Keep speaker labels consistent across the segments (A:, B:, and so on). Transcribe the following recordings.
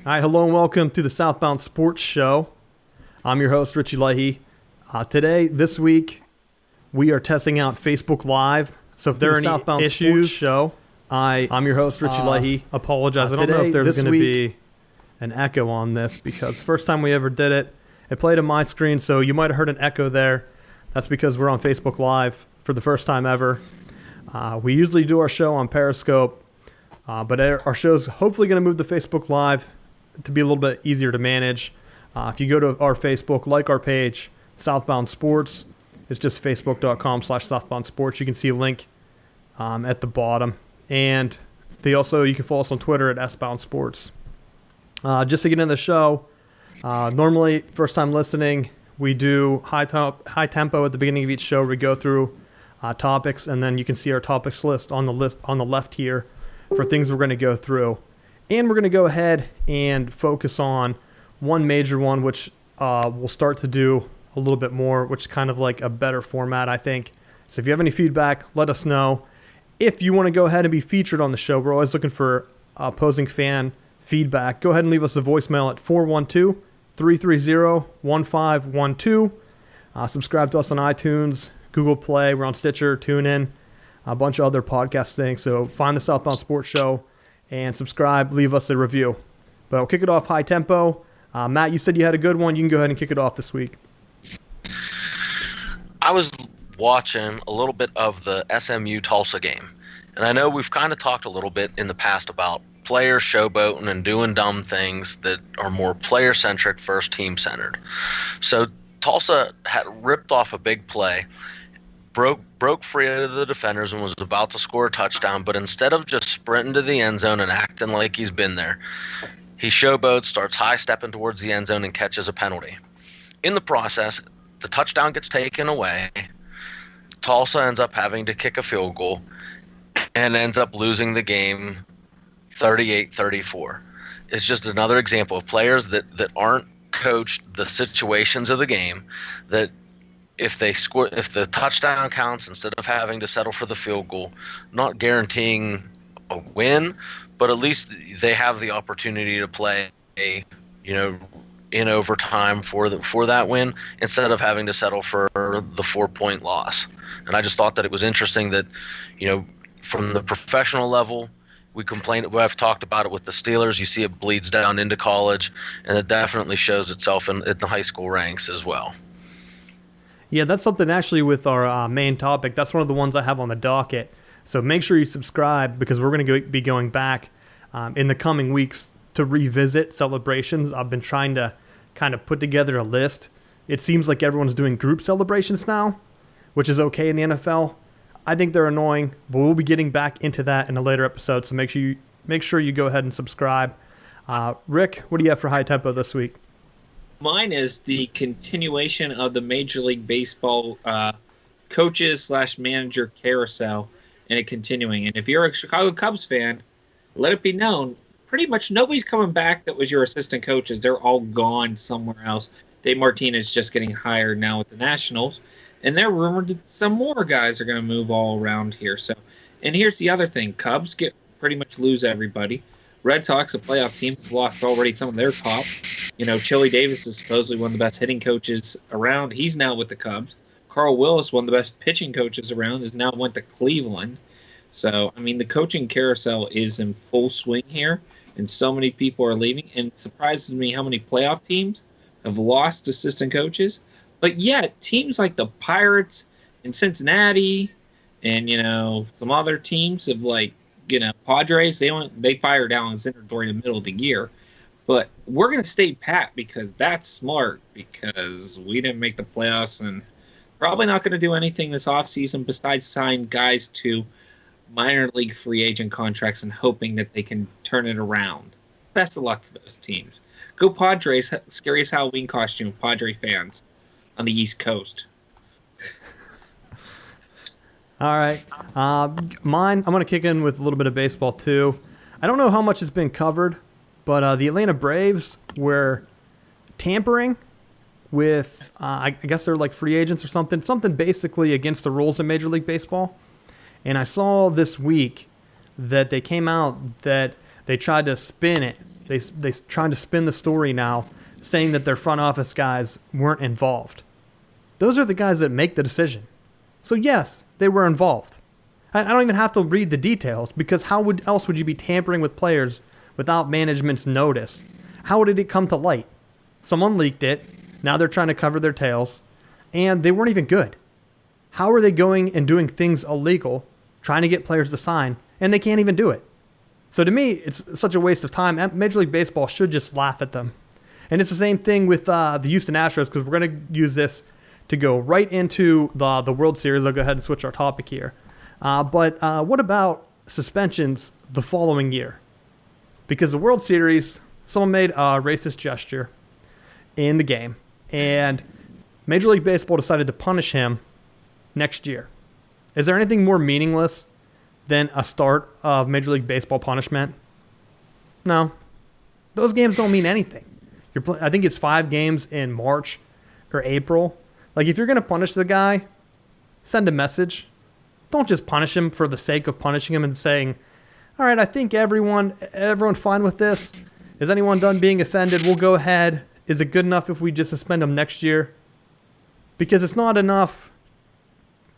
A: All right, hello and welcome to the Southbound Sports Show. I'm your host, Richie Leahy. This week, we are testing out Facebook Live. So if there are any Southbound issues, I'm your host, Richie Leahy. Apologize. I don't know if there's going to be an echo on this because first time we ever did it, it played on my screen, so you might have heard an echo there. That's because we're on Facebook Live for the first time ever. We usually do our show on Periscope, but our show's hopefully going to move to Facebook Live to be a little bit easier to manage. If you go to our Facebook, like our page, Southbound Sports, it's just facebook.com/Southbound Sports. You can see a link at the bottom. And you can follow us on Twitter at SBound Sports. Just to get into the show, normally, first time listening, we do high tempo at the beginning of each show. We go through topics, and then you can see our topics list on the left here for things we're going to go through. And we're going to go ahead and focus on one major one, which we'll start to do a little bit more, which is kind of like a better format, I think. So if you have any feedback, let us know. If you want to go ahead and be featured on the show, we're always looking for opposing fan feedback. Go ahead and leave us a voicemail at 412-330-1512. Subscribe to us on iTunes, Google Play. We're on Stitcher, TuneIn, a bunch of other podcast things. So find the Southbound Sports Show and subscribe. Leave us a review. But we'll kick it off high tempo. Matt, you said you had a good one. You can go ahead and kick it off this week.
B: I was watching a little bit of the SMU Tulsa game. And I know we've kind of talked a little bit in the past about players showboating and doing dumb things that are more player-centric, first team-centered. So Tulsa had ripped off a big play, broke free out of the defenders and was about to score a touchdown, but instead of just sprinting to the end zone and acting like he's been there, he showboats, starts high-stepping towards the end zone, and catches a penalty. In the process, the touchdown gets taken away. Tulsa ends up having to kick a field goal and ends up losing the game 38-34. It's just another example of players that aren't coached the situations of the game, that if the touchdown counts, instead of having to settle for the field goal, not guaranteeing a win, but at least they have the opportunity to play in overtime for that win instead of having to settle for the 4-point loss. And I just thought that it was interesting that, from the professional level, I've talked about it with the Steelers. You see it bleeds down into college, and it definitely shows itself in the high school ranks as well.
A: Yeah, that's something actually with our main topic. That's one of the ones I have on the docket. So make sure you subscribe because we're going to be going back in the coming weeks to revisit celebrations. I've been trying to kind of put together a list. It seems like everyone's doing group celebrations now, which is okay in the NFL. I think they're annoying, but we'll be getting back into that in a later episode. So make sure you go ahead and subscribe. Rick, what do you have for high tempo this week?
C: Mine is the continuation of the Major League Baseball coaches/manager carousel, and it continuing. And if you're a Chicago Cubs fan, let it be known, pretty much nobody's coming back that was your assistant coaches. They're all gone somewhere else. Dave Martinez just getting hired now with the Nationals, and they're rumored that some more guys are going to move all around here. So, and here's the other thing: Cubs pretty much lose everybody. Red Sox, a playoff team, have lost already some of their top. Chili Davis is supposedly one of the best hitting coaches around. He's now with the Cubs. Carl Willis, one of the best pitching coaches around, is now went to Cleveland. So, the coaching carousel is in full swing here, and so many people are leaving. And it surprises me how many playoff teams have lost assistant coaches. But yet, teams like the Pirates and Cincinnati and, some other teams have Padres, they fired Alexander during the middle of the year. But we're going to stay pat because that's smart, because we didn't make the playoffs and probably not going to do anything this offseason besides sign guys to minor league free agent contracts and hoping that they can turn it around. Best of luck to those teams. Go Padres, scariest Halloween costume, Padre fans on the East Coast.
A: All right. Mine, I'm going to kick in with a little bit of baseball, too. I don't know how much has been covered, but the Atlanta Braves were tampering with, I guess they're like free agents or something basically against the rules in Major League Baseball. And I saw this week that they came out that they tried to spin it They trying to spin the story now, saying that their front office guys weren't involved. Those are the guys that make the decision. So yes, they were involved. I don't even have to read the details, because how else would you be tampering with players without management's notice? How did it come to light? Someone leaked it. Now they're trying to cover their tails, and they weren't even good. How are they going and doing things illegal, trying to get players to sign, and they can't even do it? So to me, it's such a waste of time. Major League Baseball should just laugh at them. And it's the same thing with the Houston Astros, because we're going to use this to go right into the World Series. I'll go ahead and switch our topic here. But what about suspensions the following year? Because the World Series, someone made a racist gesture in the game, and Major League Baseball decided to punish him next year. Is there anything more meaningless than a start of Major League Baseball punishment? No. Those games don't mean anything. I think it's 5 games in March or April. Like, if you're going to punish the guy, send a message. Don't just punish him for the sake of punishing him and saying, all right, I think everyone fine with this? Is anyone done being offended? We'll go ahead. Is it good enough if we just suspend him next year? Because it's not enough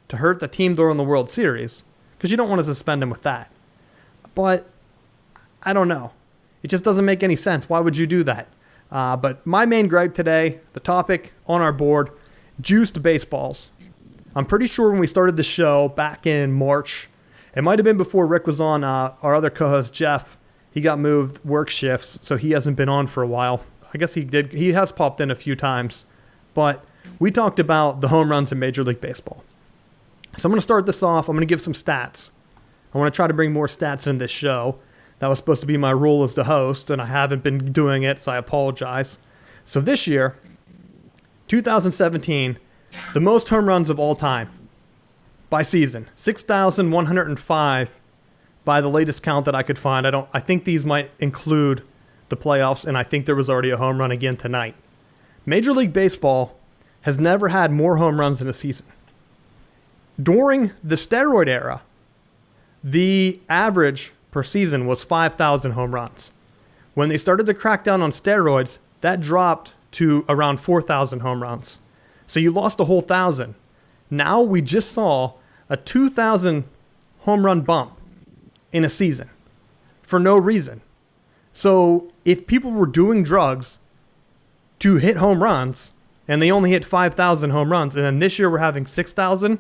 A: to hurt the team they're in the World Series, because you don't want to suspend him with that. But I don't know. It just doesn't make any sense. Why would you do that? But my main gripe today, the topic on our board, juiced baseballs. I'm pretty sure when we started the show back in March, it might have been before Rick was on, our other co-host, Jeff. He got moved work shifts, so he hasn't been on for a while. I guess he did. He has popped in a few times. But we talked about the home runs in Major League Baseball. So I'm going to start this off. I'm going to give some stats. I want to try to bring more stats in this show. That was supposed to be my role as the host, and I haven't been doing it, so I apologize. So this year, 2017, the most home runs of all time by season, 6,105 by the latest count that I could find. I think these might include the playoffs, and I think there was already a home run again tonight. Major League Baseball has never had more home runs in a season. During the steroid era, the average per season was 5,000 home runs. When they started to crack down on steroids, that dropped to around 4,000 home runs. So you lost a whole 1,000. Now we just saw a 2,000 home run bump in a season for no reason. So if people were doing drugs to hit home runs and they only hit 5,000 home runs, and then this year we're having 6,000,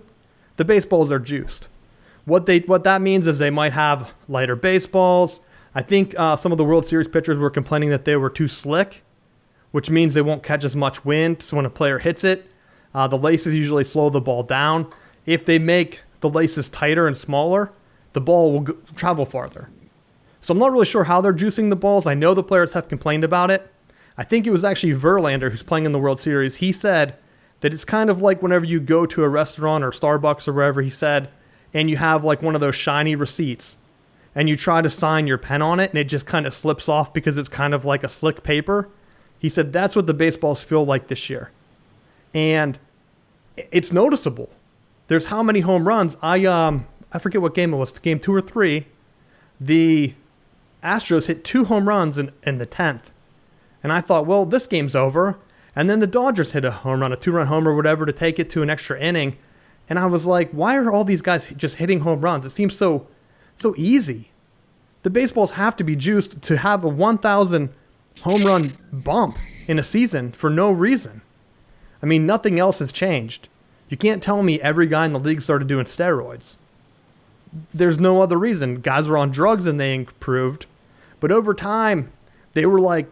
A: the baseballs are juiced. What that means is they might have lighter baseballs. I think some of the World Series pitchers were complaining that they were too slick, which means they won't catch as much wind. So when a player hits it, the laces usually slow the ball down. If they make the laces tighter and smaller, the ball will travel farther. So I'm not really sure how they're juicing the balls. I know the players have complained about it. I think it was actually Verlander, who's playing in the World Series. He said that it's kind of like whenever you go to a restaurant or Starbucks or wherever, he said, and you have like one of those shiny receipts and you try to sign your pen on it and it just kind of slips off because it's kind of like a slick paper. He said that's what the baseballs feel like this year. And it's noticeable. There's how many home runs. I forget what game it was, game 2 or 3. The Astros hit 2 home runs in the 10th. And I thought, well, this game's over. And then the Dodgers hit a home run, a 2-run homer or whatever, to take it to an extra inning. And I was like, why are all these guys just hitting home runs? It seems so easy. The baseballs have to be juiced to have a 1,000 home run bump in a season for no reason. I mean, nothing else has changed. You can't tell me every guy in the league started doing steroids. There's no other reason. Guys were on drugs and they improved. But over time, they were like,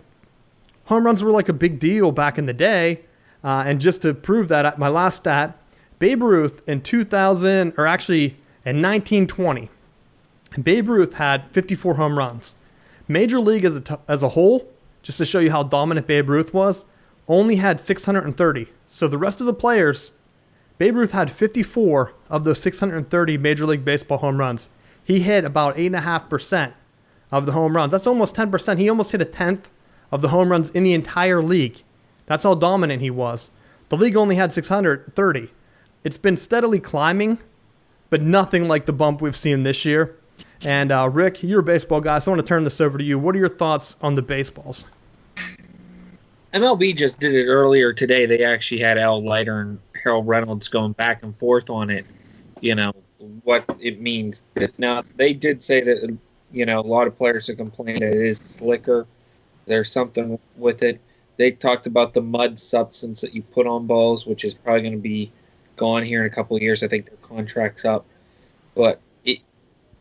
A: home runs were like a big deal back in the day. And just to prove that, my last stat, Babe Ruth in 2000, or actually in 1920, Babe Ruth had 54 home runs. Major League as a whole, just to show you how dominant Babe Ruth was, only had 630. So the rest of the players, Babe Ruth had 54 of those 630 Major League Baseball home runs. He hit about 8.5% of the home runs. That's almost 10%. He almost hit a tenth of the home runs in the entire league. That's how dominant he was. The league only had 630. It's been steadily climbing, but nothing like the bump we've seen this year. And Rick, you're a baseball guy, so I want to turn this over to you. What are your thoughts on the baseballs?
C: MLB just did it earlier today. They actually had Al Leiter and Harold Reynolds going back and forth on it, what it means. Now, they did say that, a lot of players have complained that it is slicker. There's something with it. They talked about the mud substance that you put on balls, which is probably going to be gone here in a couple of years. I think their contract's up. But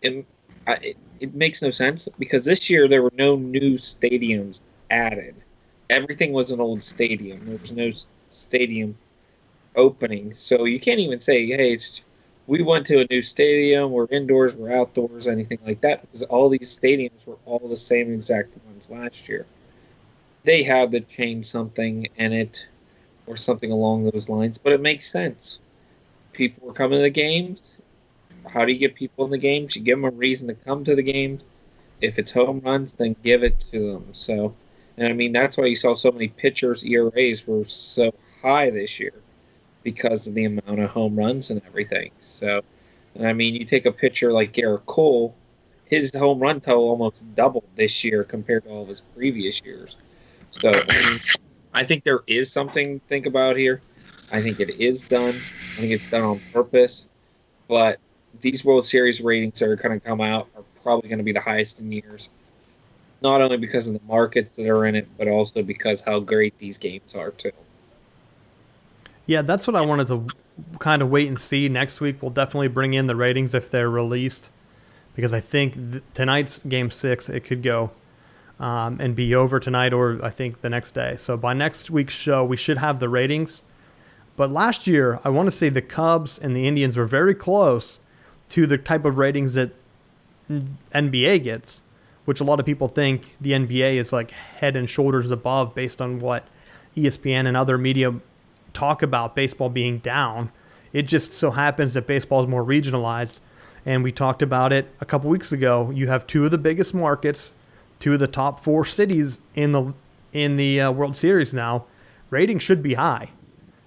C: it makes no sense because this year there were no new stadiums added. Everything was an old stadium. There was no stadium opening. So you can't even say, hey, we went to a new stadium, we're indoors, we're outdoors, anything like that, because all these stadiums were all the same exact ones last year. They have to change something in it or something along those lines, but it makes sense. People were coming to the games. How do you get people in the games? You give them a reason to come to the games. If it's home runs, then give it to them. So, and I mean, that's why you saw so many pitchers' ERAs were so high this year because of the amount of home runs and everything. So, and I mean, you take a pitcher like Garrett Cole, his home run total almost doubled this year compared to all of his previous years. So, I mean, I think there is something to think about here. I think it is done. I think it's done on purpose. But these World Series ratings that are going to come out are probably going to be the highest in years. Not only because of the markets that are in it, but also because how great these games are, too.
A: Yeah, that's what I wanted to kind of wait and see. Next week, we'll definitely bring in the ratings if they're released, because I think tonight's Game 6, it could go and be over tonight or I think the next day. So by next week's show, we should have the ratings. But last year, I want to say the Cubs and the Indians were very close to the type of ratings that NBA gets, which a lot of people think the NBA is like head and shoulders above based on what ESPN and other media talk about baseball being down. It just so happens that baseball is more regionalized, and we talked about it a couple weeks ago. You have two of the biggest markets, two of the top 4 cities in the World Series now. Ratings should be high.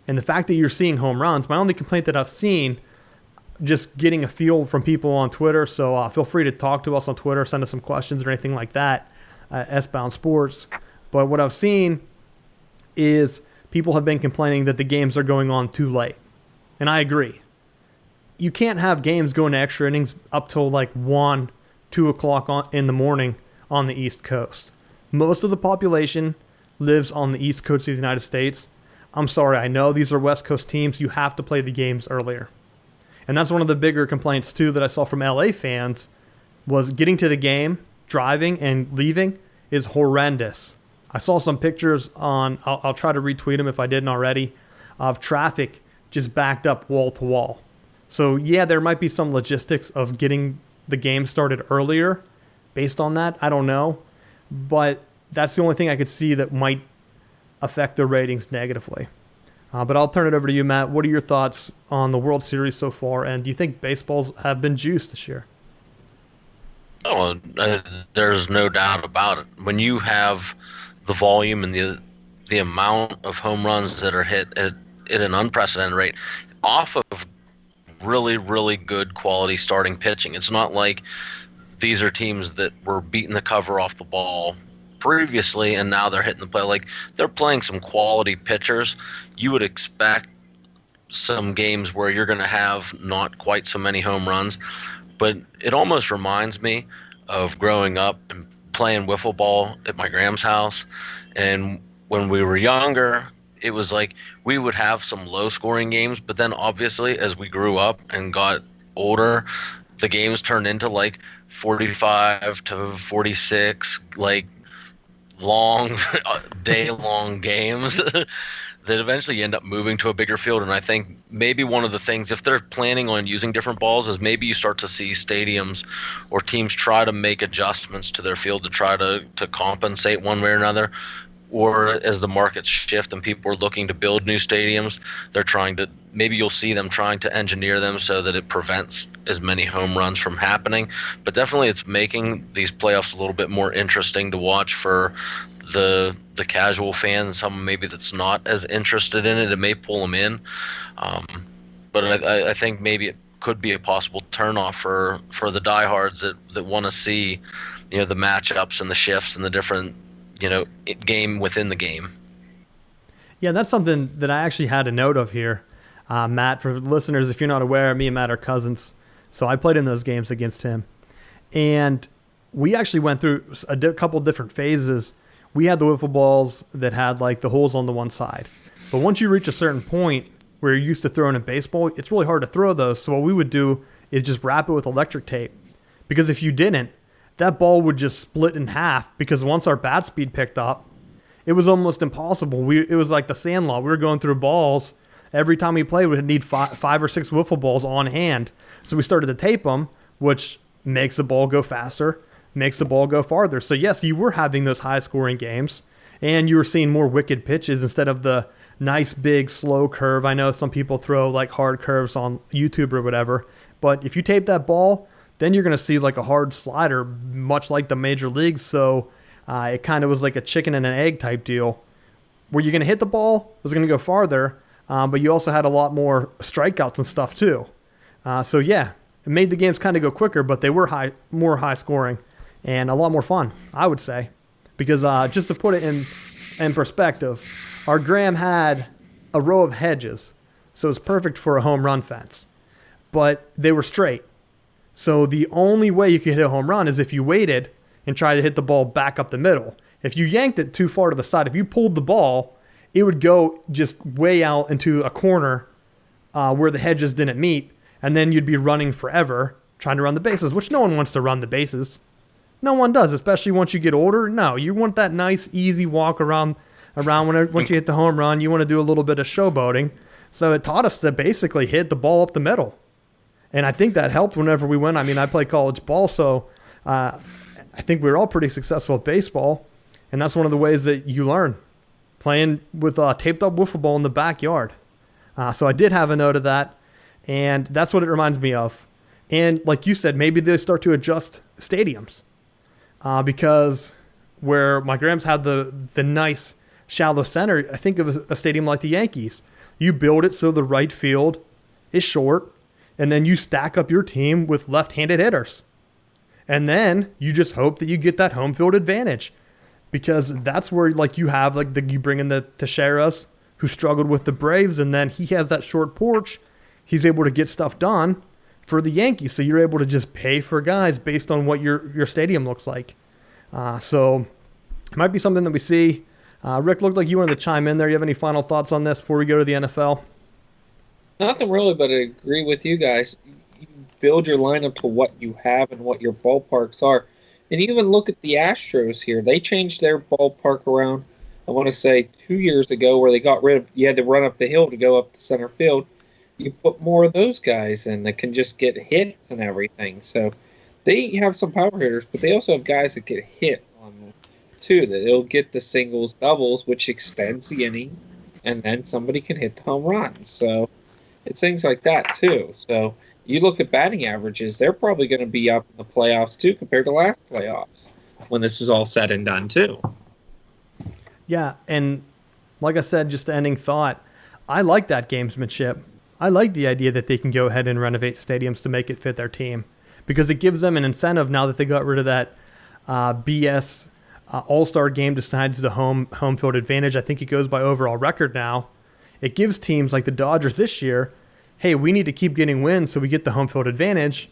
A: And the fact that you're seeing home runs, my only complaint that I've seen, just getting a feel from people on Twitter, so feel free to talk to us on Twitter, send us some questions or anything like that, S-Bound Sports. But what I've seen is people have been complaining that the games are going on too late. And I agree. You can't have games going to extra innings up till like 1, 2 o'clock in the morning on the East Coast. Most of the population lives on the East Coast of the United States. I'm sorry, I know these are West Coast teams. You have to play the games earlier. And that's one of the bigger complaints, too, that I saw from LA fans was getting to the game, driving, and leaving is horrendous. I saw some pictures on, I'll try to retweet them if I didn't already, of traffic just backed up wall to wall. So, yeah, there might be some logistics of getting the game started earlier based on that. I don't know. But that's the only thing I could see that might affect the ratings negatively. But I'll turn it over to you, Matt. What are your thoughts on the World Series so far, and do you think baseballs have been juiced this year?
B: Oh, there's no doubt about it. When you have the volume and the amount of home runs that are hit at an unprecedented rate off of really, really good quality starting pitching, it's not like these are teams that were beating the cover off the ball previously and now they're hitting the play. Like, they're playing some quality pitchers. You would expect some games where you're going to have not quite so many home runs, but it almost reminds me of growing up and playing wiffle ball at my Gram's house. And when we were younger, it was like we would have some low scoring games, but then obviously as we grew up and got older, the games turned into like 45 to 46, like long day-long games that eventually end up moving to a bigger field. And I think maybe one of the things, if they're planning on using different balls, is maybe you start to see stadiums or teams try to make adjustments to their field to try to compensate one way or another. Or as the markets shift and people are looking to build new stadiums, they're trying to, maybe you'll see them trying to engineer them so that it prevents as many home runs from happening. But definitely it's making these playoffs a little bit more interesting to watch for the casual fan, someone maybe that's not as interested in it. It may pull them in. But I think maybe could be a possible turnoff for the diehards that want to see, the matchups and the shifts and the different, game within the game.
A: Yeah, that's something that I actually had a note of here. Matt, for listeners, if you're not aware, me and Matt are cousins. So I played in those games against him. And we actually went through a couple different phases. We had the wiffle balls that had like the holes on the one side. But once you reach a certain point where you're used to throwing a baseball, it's really hard to throw those. So what we would do is just wrap it with electric tape. Because if you didn't, that ball would just split in half, because once our bat speed picked up, it was almost impossible. It was like the Sandlot. We were going through balls. Every time we played, we'd need five or six wiffle balls on hand. So we started to tape them, which makes the ball go faster, makes the ball go farther. So yes, you were having those high-scoring games, and you were seeing more wicked pitches instead of the nice, big, slow curve. I know some people throw like hard curves on YouTube or whatever, but if you tape that ball, then you're going to see like a hard slider, much like the major leagues. So it kind of was like a chicken and an egg type deal, where you're going to hit the ball, it was going to go farther, but you also had a lot more strikeouts and stuff too. So yeah, it made the games kind of go quicker, but they were more high scoring and a lot more fun, I would say. Because just to put it in perspective, our Graham had a row of hedges, so it's perfect for a home run fence. But they were straight. So the only way you could hit a home run is if you waited and tried to hit the ball back up the middle. If you yanked it too far to the side, if you pulled the ball, it would go just way out into a corner where the hedges didn't meet, and then you'd be running forever trying to run the bases, which no one wants to run the bases. No one does, especially once you get older. No, you want that nice, easy walk around once you hit the home run. You want to do a little bit of showboating. So it taught us to basically hit the ball up the middle. And I think that helped whenever we went. I mean, I played college ball, so I think we were all pretty successful at baseball. And that's one of the ways that you learn, playing with a taped up wiffle ball in the backyard. So I did have a note of that, and that's what it reminds me of. And like you said, maybe they start to adjust stadiums because where my Grams had the nice shallow center, I think of a stadium like the Yankees. You build it so the right field is short, and then you stack up your team with left-handed hitters. And then you just hope that you get that home field advantage, because that's where like you have like you bring in the Teixeiras, who struggled with the Braves, and then he has that short porch. He's able to get stuff done for the Yankees, so you're able to just pay for guys based on what your stadium looks like. So it might be something that we see. Rick, looked like you wanted to chime in there. You have any final thoughts on this before we go to the NFL?
C: Nothing really, but I agree with you guys. You build your lineup to what you have and what your ballparks are. And even look at the Astros here. They changed their ballpark around, I want to say 2 years ago, where they got rid of, you had to run up the hill to go up to center field. You put more of those guys in that can just get hits and everything. So they have some power hitters, but they also have guys that get hit on them too. That they'll get the singles, doubles, which extends the inning, and then somebody can hit the home run. So it's things like that too. So you look at batting averages, they're probably going to be up in the playoffs too compared to last playoffs when this is all said and done too.
A: Yeah, and like I said, just ending thought, I like that gamesmanship. I like the idea that they can go ahead and renovate stadiums to make it fit their team, because it gives them an incentive now that they got rid of that BS All-Star game decides the home field advantage. I think it goes by overall record now. It gives teams like the Dodgers this year, hey, we need to keep getting wins so we get the home field advantage.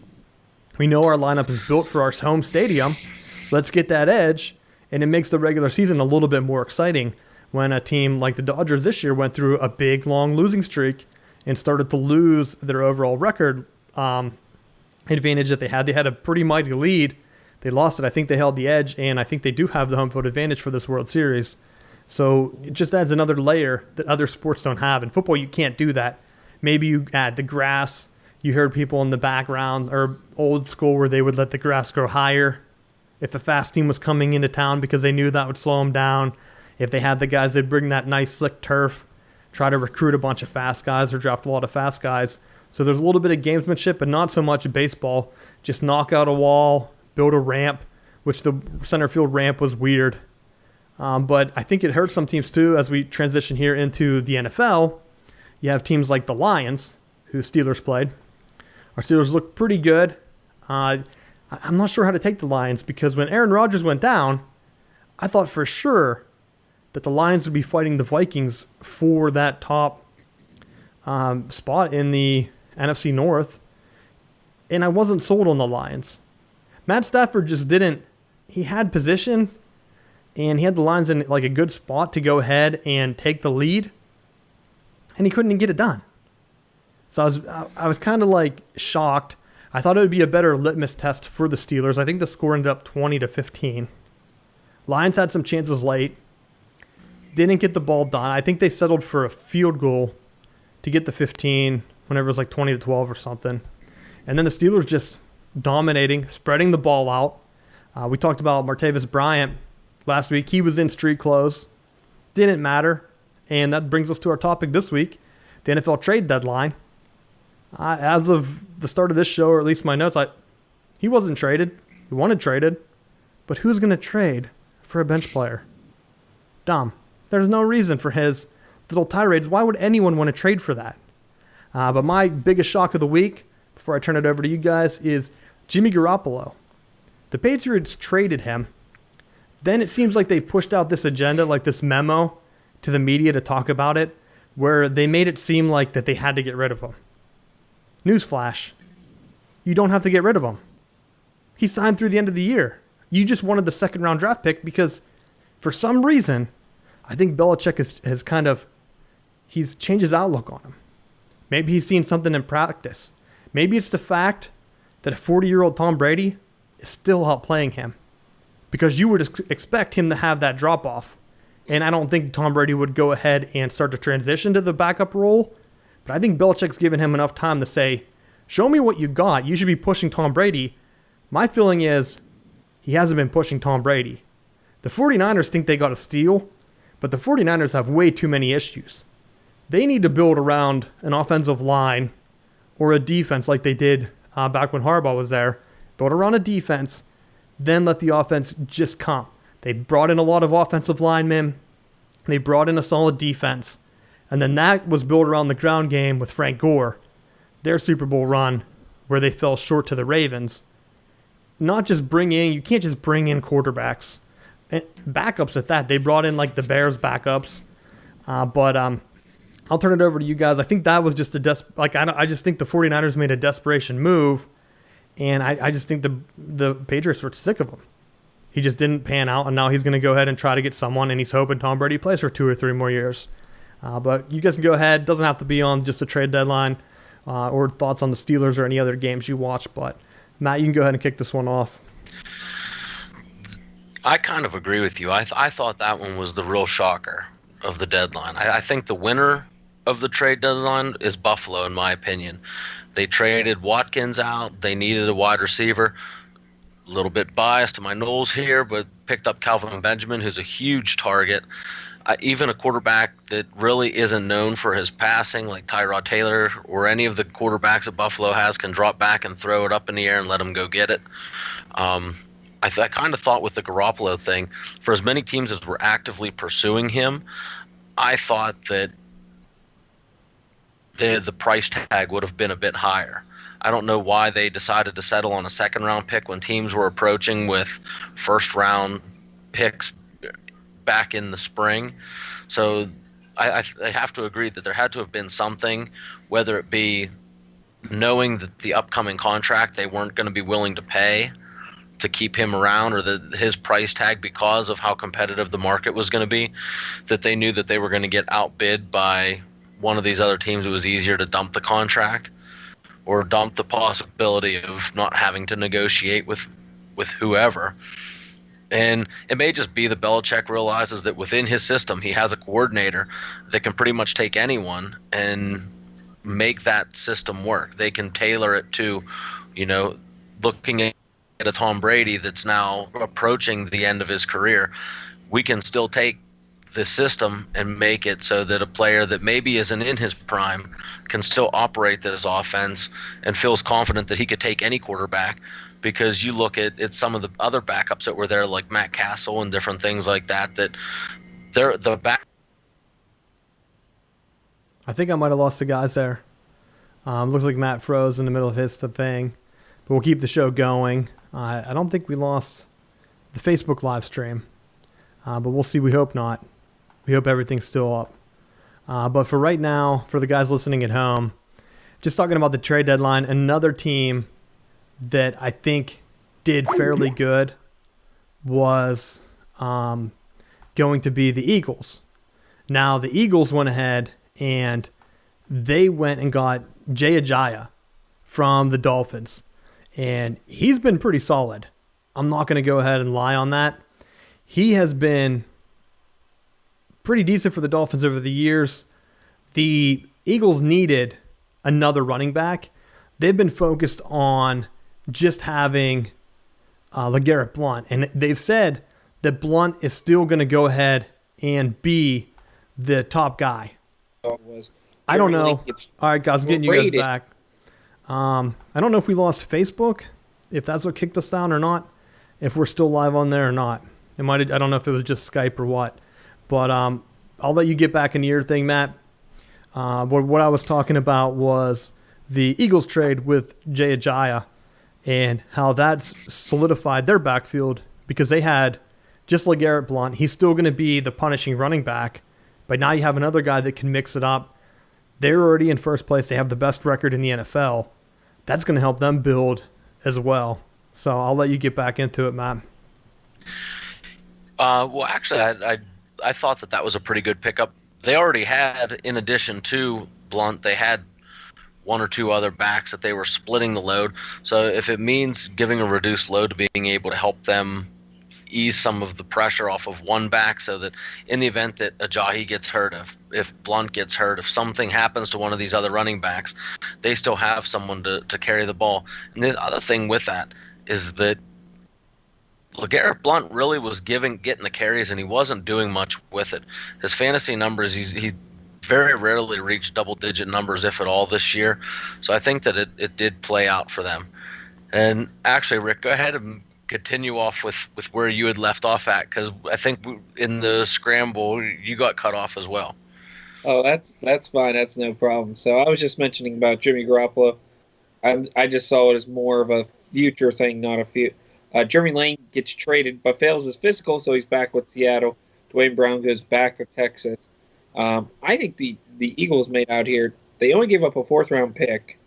A: We know our lineup is built for our home stadium. Let's get that edge, and it makes the regular season a little bit more exciting when a team like the Dodgers this year went through a big, long losing streak and started to lose their overall record advantage that they had. They had a pretty mighty lead. They lost it. I think they held the edge, and I think they do have the home field advantage for this World Series. So it just adds another layer that other sports don't have. In football, you can't do that. Maybe you add the grass. You heard people in the background, or old school, where they would let the grass grow higher if a fast team was coming into town because they knew that would slow them down. If they had the guys, they'd bring that nice slick turf, try to recruit a bunch of fast guys or draft a lot of fast guys. So there's a little bit of gamesmanship, but not so much in baseball. Just knock out a wall, build a ramp, which the center field ramp was weird. But I think it hurts some teams too as we transition here into the NFL. You have teams like the Lions, who Steelers played, Our Steelers look pretty good. I'm not sure how to take the Lions because when Aaron Rodgers went down, I thought for sure that the Lions would be fighting the Vikings for that top spot in the NFC North, and I wasn't sold on the Lions. Matt Stafford just didn't. He had position, and he had the Lions in like a good spot to go ahead and take the lead, and he couldn't get it done. So I was kind of like shocked. I thought it would be a better litmus test for the Steelers. I think the score ended up 20-15. Lions had some chances late. Didn't get the ball done. I think they settled for a field goal to get the 15 whenever it was like 20-12 or something. And then the Steelers just dominating, spreading the ball out. We talked about Martavis Bryant last week. He was in street clothes. Didn't matter. And that brings us to our topic this week, the NFL trade deadline. As of the start of this show, or at least my notes, he wasn't traded. He wanted traded. But who's going to trade for a bench player? Dumb. There's no reason for his little tirades. Why would anyone want to trade for that? But my biggest shock of the week, before I turn it over to you guys, is Jimmy Garoppolo. The Patriots traded him. Then it seems like they pushed out this agenda, like this memo to the media to talk about it, where they made it seem like that they had to get rid of him. Newsflash. You don't have to get rid of him. He signed through the end of the year. You just wanted the second-round draft pick because for some reason, I think Belichick he's changed his outlook on him. Maybe he's seen something in practice. Maybe it's the fact that a 40-year-old Tom Brady is still outplaying him because you would expect him to have that drop-off. And I don't think Tom Brady would go ahead and start to transition to the backup role. But I think Belichick's given him enough time to say, show me what you got. You should be pushing Tom Brady. My feeling is he hasn't been pushing Tom Brady. The 49ers think they got a steal, but the 49ers have way too many issues. They need to build around an offensive line or a defense like they did back when Harbaugh was there. Build around a defense, then let the offense just come. They brought in a lot of offensive linemen. They brought in a solid defense. And then that was built around the ground game with Frank Gore, their Super Bowl run, where they fell short to the Ravens. You can't just bring in quarterbacks. And backups at that. They brought in like the Bears backups. But I'll turn it over to you guys. I think that was just I just think the 49ers made a desperation move. And I just think the Patriots were sick of him. He just didn't pan out, and now he's going to go ahead and try to get someone, and he's hoping Tom Brady plays for 2 or 3 more years. But you guys can go ahead. Doesn't have to be on just a trade deadline or thoughts on the Steelers or any other games you watch. But, Matt, you can go ahead and kick this one off.
B: I kind of agree with you. I thought that one was the real shocker of the deadline. I think the winner of the trade deadline is Buffalo, in my opinion. They traded Watkins out. They needed a wide receiver. A little bit biased to my Knowles here, but picked up Calvin Benjamin, who's a huge target. Even a quarterback that really isn't known for his passing, like Tyrod Taylor or any of the quarterbacks that Buffalo has, can drop back and throw it up in the air and let him go get it. I kind of thought with the Garoppolo thing, for as many teams as were actively pursuing him, I thought that the price tag would have been a bit higher. I don't know why they decided to settle on a second-round pick when teams were approaching with first-round picks back in the spring. So I have to agree that there had to have been something, whether it be knowing that the upcoming contract they weren't going to be willing to pay to keep him around, or his price tag because of how competitive the market was going to be, that they knew that they were going to get outbid by one of these other teams. It was easier to dump the contract or dump the possibility of not having to negotiate with whoever. And it may just be that Belichick realizes that within his system, he has a coordinator that can pretty much take anyone and make that system work. They can tailor it to, looking at a Tom Brady that's now approaching the end of his career. We can still take the system and make it so that a player that maybe isn't in his prime can still operate this offense and feels confident that he could take any quarterback. Because you look at some of the other backups that were there, like Matt Castle and different things like that they're the back.
A: I think I might have lost the guys there. Looks like Matt froze in the middle of his thing, but we'll keep the show going. I don't think we lost the Facebook live stream, but we'll see. We hope not. We hope everything's still up. But for right now, for the guys listening at home, just talking about the trade deadline, another team that I think did fairly good was going to be the Eagles. Now, the Eagles went ahead and they went and got Jay Ajayi from the Dolphins. And he's been pretty solid. I'm not going to go ahead and lie on that. He has been pretty decent for the Dolphins over the years. The Eagles needed another running back. They've been focused on just having LeGarrette Blount. And they've said that Blount is still going to go ahead and be the top guy. I don't know. All right, guys, getting you guys back. I don't know if we lost Facebook, if that's what kicked us down or not, if we're still live on there or not. I don't know if it was just Skype or what. But I'll let you get back into your thing, Matt. What I was talking about was the Eagles trade with Jay Ajayi and how that's solidified their backfield because they had just LeGarrette Blount. He's still going to be the punishing running back, but now you have another guy that can mix it up. They're already in first place. They have the best record in the NFL. That's going to help them build as well. So I'll let you get back into it, Matt.
B: Well, actually, I thought that was a pretty good pickup. They already had, in addition to Blount, they had one or two other backs that they were splitting the load. So if it means giving a reduced load to being able to help them ease some of the pressure off of one back so that in the event that Ajayi gets hurt, if Blount gets hurt, if something happens to one of these other running backs, they still have someone to carry the ball. And the other thing with that is that LeGarrette Blount really was getting the carries, and he wasn't doing much with it. His fantasy numbers, he very rarely reached double-digit numbers, if at all, this year. So I think that it did play out for them. And actually, Rick, go ahead and continue off with where you had left off at, because I think in the scramble, you got cut off as well.
C: Oh, that's fine. That's no problem. So I was just mentioning about Jimmy Garoppolo. I just saw it as more of a future thing, not a few. Jeremy Lane gets traded but fails his physical, so he's back with Seattle. Dwayne Brown goes back to Texas. I think the Eagles made out here, they only gave up a fourth-round pick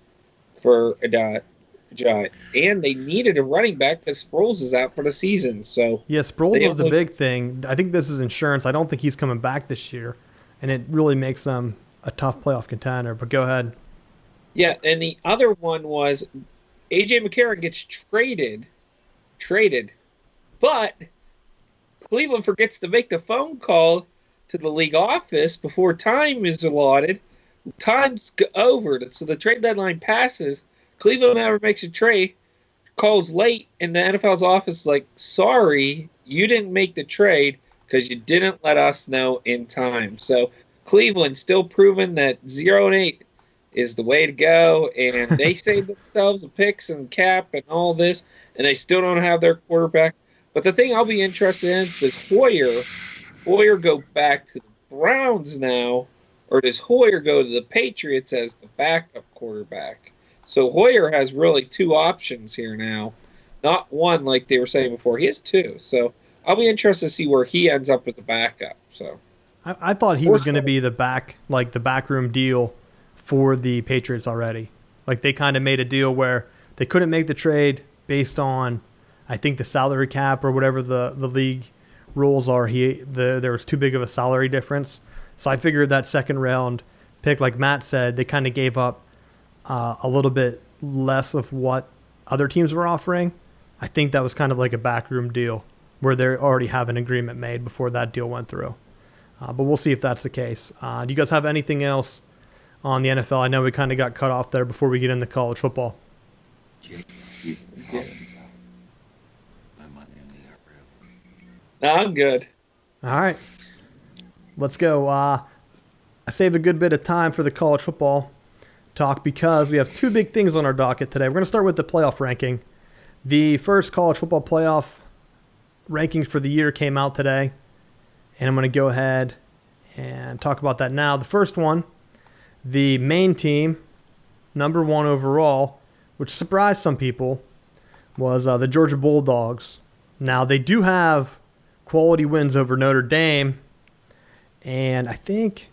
C: for Ajayi, and they needed a running back because Sproles is out for the season. So
A: yeah, Sproles was the big thing. I think this is insurance. I don't think he's coming back this year, and it really makes them a tough playoff contender. But go ahead.
C: Yeah, and the other one was A.J. McCarron gets traded, but Cleveland forgets to make the phone call to the league office before time is allotted. Time's over, so the trade deadline passes. Cleveland never makes a trade, calls late, and the NFL's office is like, sorry, you didn't make the trade because you didn't let us know in time. So Cleveland still proving that 0-8 is the way to go, and they saved themselves the picks and cap and all this, and they still don't have their quarterback. But the thing I'll be interested in is does Hoyer go back to the Browns now, or does Hoyer go to the Patriots as the backup quarterback? So Hoyer has really two options here now, not one like they were saying before. He has two. So I'll be interested to see where he ends up as a backup. So
A: I thought he was going to be the backroom deal for the Patriots already. Like they kind of made a deal where they couldn't make the trade based on, I think, the salary cap or whatever the league rules are. There was too big of a salary difference. So I figured that second round pick, like Matt said, they kind of gave up a little bit less of what other teams were offering. I think that was kind of like a backroom deal where they already have an agreement made before that deal went through. But we'll see if that's the case. Do you guys have anything else on the NFL? I know we kind of got cut off there before we get into college football.
C: No, I'm good.
A: All right. Let's go. I saved a good bit of time for the college football talk because we have two big things on our docket today. We're going to start with the playoff ranking. The first college football playoff rankings for the year came out today, and I'm going to go ahead and talk about that now. The first one, the main team, number 1 overall, which surprised some people, was the Georgia Bulldogs. Now, they do have quality wins over Notre Dame and I think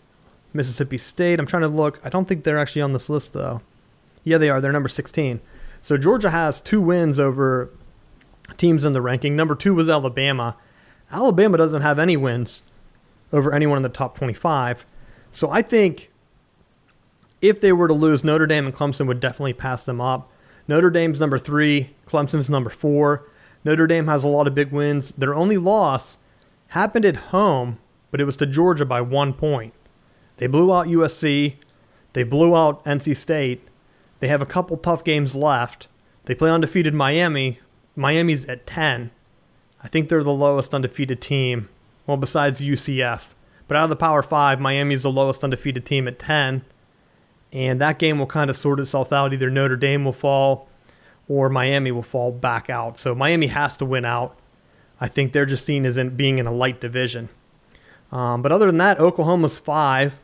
A: Mississippi State. I'm trying to look. I don't think they're actually on this list, though. Yeah, they are. They're number 16. So Georgia has 2 wins over teams in the ranking. Number 2 was Alabama. Alabama doesn't have any wins over anyone in the top 25. So I think if they were to lose, Notre Dame and Clemson would definitely pass them up. Notre Dame's number 3. Clemson's number 4. Notre Dame has a lot of big wins. Their only loss happened at home, but it was to Georgia by 1 point. They blew out USC. They blew out NC State. They have a couple tough games left. They play undefeated Miami. Miami's at 10. I think they're the lowest undefeated team, well, besides UCF. But out of the Power 5, Miami's the lowest undefeated team at 10. And that game will kind of sort itself out. Either Notre Dame will fall or Miami will fall back out. So Miami has to win out. I think they're just seen as being in a light division. But other than that, Oklahoma's 5.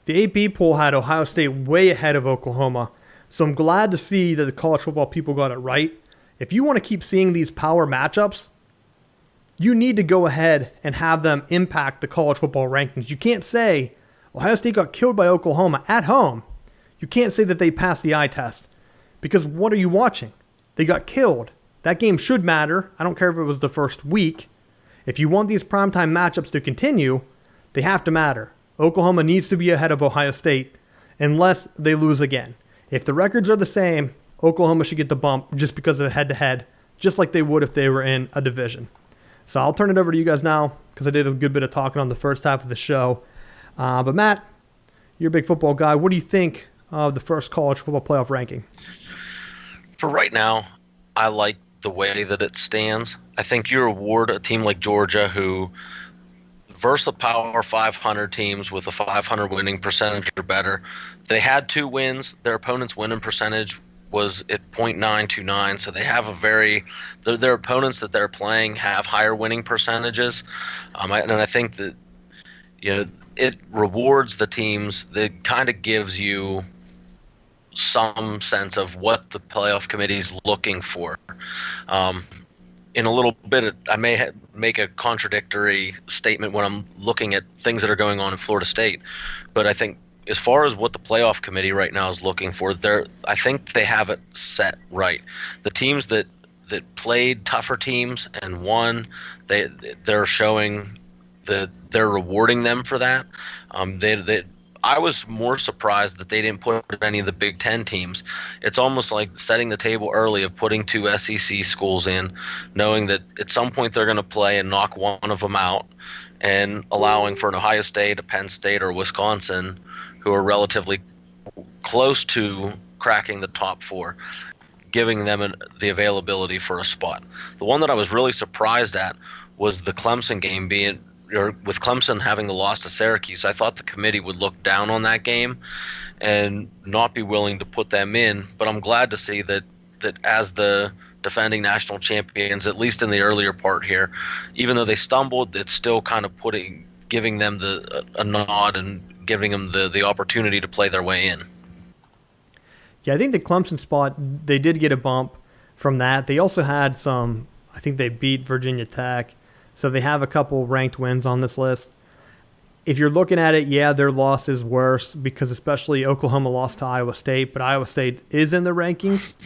A: The AP poll had Ohio State way ahead of Oklahoma. So I'm glad to see that the college football people got it right. If you want to keep seeing these power matchups, you need to go ahead and have them impact the college football rankings. You can't say Ohio State got killed by Oklahoma at home. You can't say that they passed the eye test, because what are you watching? They got killed. That game should matter. I don't care if it was the first week. If you want these primetime matchups to continue, they have to matter. Oklahoma needs to be ahead of Ohio State unless they lose again. If the records are the same, Oklahoma should get the bump just because of head-to-head, just like they would if they were in a division. So I'll turn it over to you guys now because I did a good bit of talking on the first half of the show. But Matt, you're a big football guy. What do you think of the first college football playoff ranking?
B: For right now, I like the way that it stands. I think you reward a team like Georgia who, versus the Power 500 teams with a 500 winning percentage or better, they had 2 wins. Their opponent's winning percentage was at .929, so they have their opponents that they're playing have higher winning percentages. And I think that it rewards the teams. That kind of gives you some sense of what the playoff committee is looking for. In a little bit, I may make a contradictory statement when I'm looking at things that are going on in Florida State, but I think as far as what the playoff committee right now is looking for, I think they have it set right. The teams that played tougher teams and won, they're showing that they're rewarding them for that. I was more surprised that they didn't put any of the Big Ten teams. It's almost like setting the table early of putting 2 SEC schools in, knowing that at some point they're going to play and knock one of them out, and allowing for an Ohio State, a Penn State, or Wisconsin, who are relatively close to cracking the top 4, giving them the availability for a spot. The one that I was really surprised at was the Clemson game with Clemson having the loss to Syracuse. I thought the committee would look down on that game and not be willing to put them in, but I'm glad to see that as the defending national champions, at least in the earlier part here, even though they stumbled, it's still kind of giving them a nod and giving them the opportunity to play their way in.
A: Yeah, I think the Clemson spot, they did get a bump from that. They also had I think they beat Virginia Tech. So they have a couple ranked wins on this list. If you're looking at it, yeah, their loss is worse because especially Oklahoma lost to Iowa State, but Iowa State is in the rankings.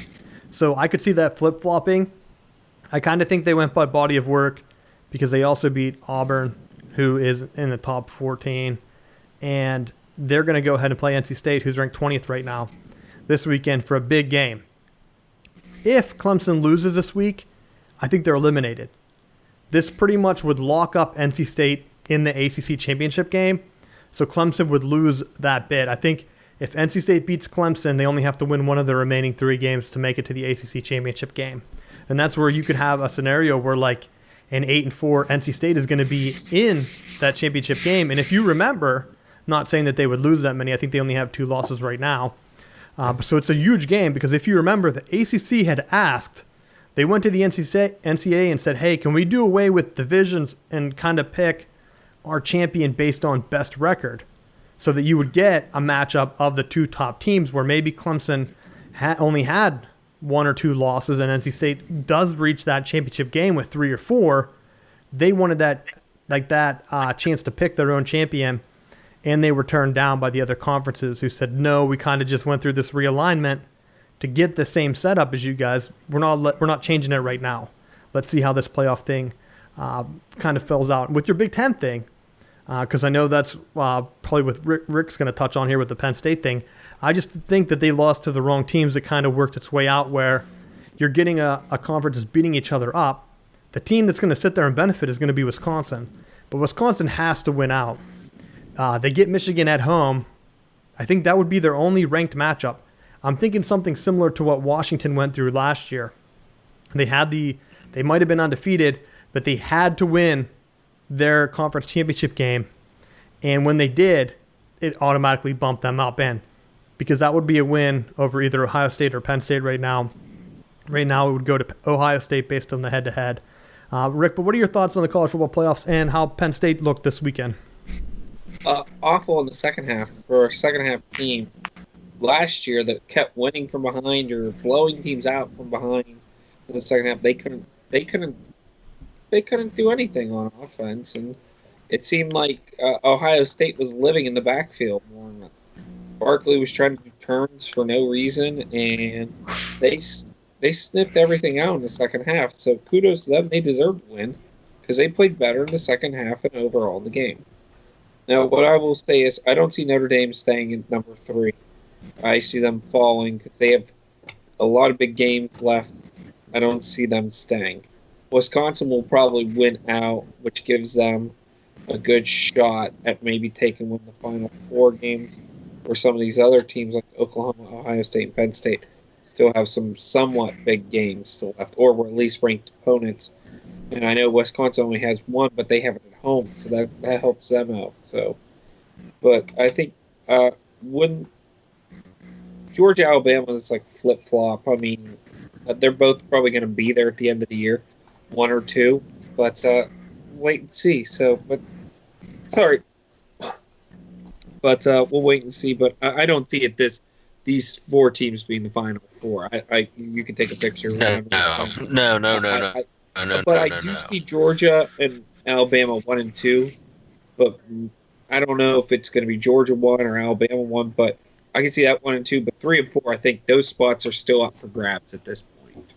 A: So I could see that flip-flopping. I kind of think they went by body of work because they also beat Auburn, who is in the top 14. And they're going to go ahead and play NC State, who's ranked 20th right now, this weekend for a big game. If Clemson loses this week, I think they're eliminated. This pretty much would lock up NC State in the ACC championship game, so Clemson would lose that bid. I think if NC State beats Clemson, they only have to win one of the remaining 3 games to make it to the ACC championship game. And that's where you could have a scenario where like an 8-4 NC State is going to be in that championship game. And if you remember, not saying that they would lose that many, I think they only have 2 losses right now. So it's a huge game because if you remember, the ACC had asked, they went to the NCAA and said, hey, can we do away with divisions and kind of pick our champion based on best record so that you would get a matchup of the 2 top teams where maybe Clemson only had 1 or 2 losses, and NC State does reach that championship game with 3 or 4, they wanted that chance to pick their own champion, and they were turned down by the other conferences who said, no, we kind of just went through this realignment to get the same setup as you guys. We're not changing it right now. Let's see how this playoff thing kind of fills out. With your Big Ten thing, because I know that's probably what Rick's going to touch on here with the Penn State thing, I just think that they lost to the wrong teams. It kind of worked its way out where you're getting a conference that's beating each other up. The team that's going to sit there and benefit is going to be Wisconsin. But Wisconsin has to win out. They get Michigan at home. I think that would be their only ranked matchup. I'm thinking something similar to what Washington went through last year. They might have been undefeated, but they had to win their conference championship game. And when they did, it automatically bumped them up in, because that would be a win over either Ohio State or Penn State right now. Right now, it would go to Ohio State based on the head-to-head. Rick, but what are your thoughts on the college football playoffs and how Penn State looked this weekend?
C: Awful in the second half for a second-half team last year that kept winning from behind or blowing teams out from behind in the second half. They couldn't do anything on offense, and it seemed like Ohio State was living in the backfield more. Barkley was trying to do turns for no reason, and they sniffed everything out in the second half. So kudos to them. They deserved to win because they played better in the second half and overall in the game. Now, what I will say is I don't see Notre Dame staying in number 3. I see them falling because they have a lot of big games left. I don't see them staying. Wisconsin will probably win out, which gives them a good shot at maybe taking one of the final 4 games, where some of these other teams like Oklahoma, Ohio State, and Penn State still have some somewhat big games still left, or were at least ranked opponents. And I know Wisconsin only has 1, but they have it at home, so that helps them out. So, but I think when Georgia, Alabama is like flip-flop. I mean, they're both probably going to be there at the end of the year, 1 or 2. But wait and see. So, but sorry. But we'll wait and see. But I don't see it these 4 teams being the final 4. You can take a picture.
B: No.
C: But I do see Georgia and Alabama 1 and 2. But I don't know if it's going to be Georgia 1 or Alabama 1. But I can see that 1 and 2. But 3 and 4, I think those spots are still up for grabs at this point.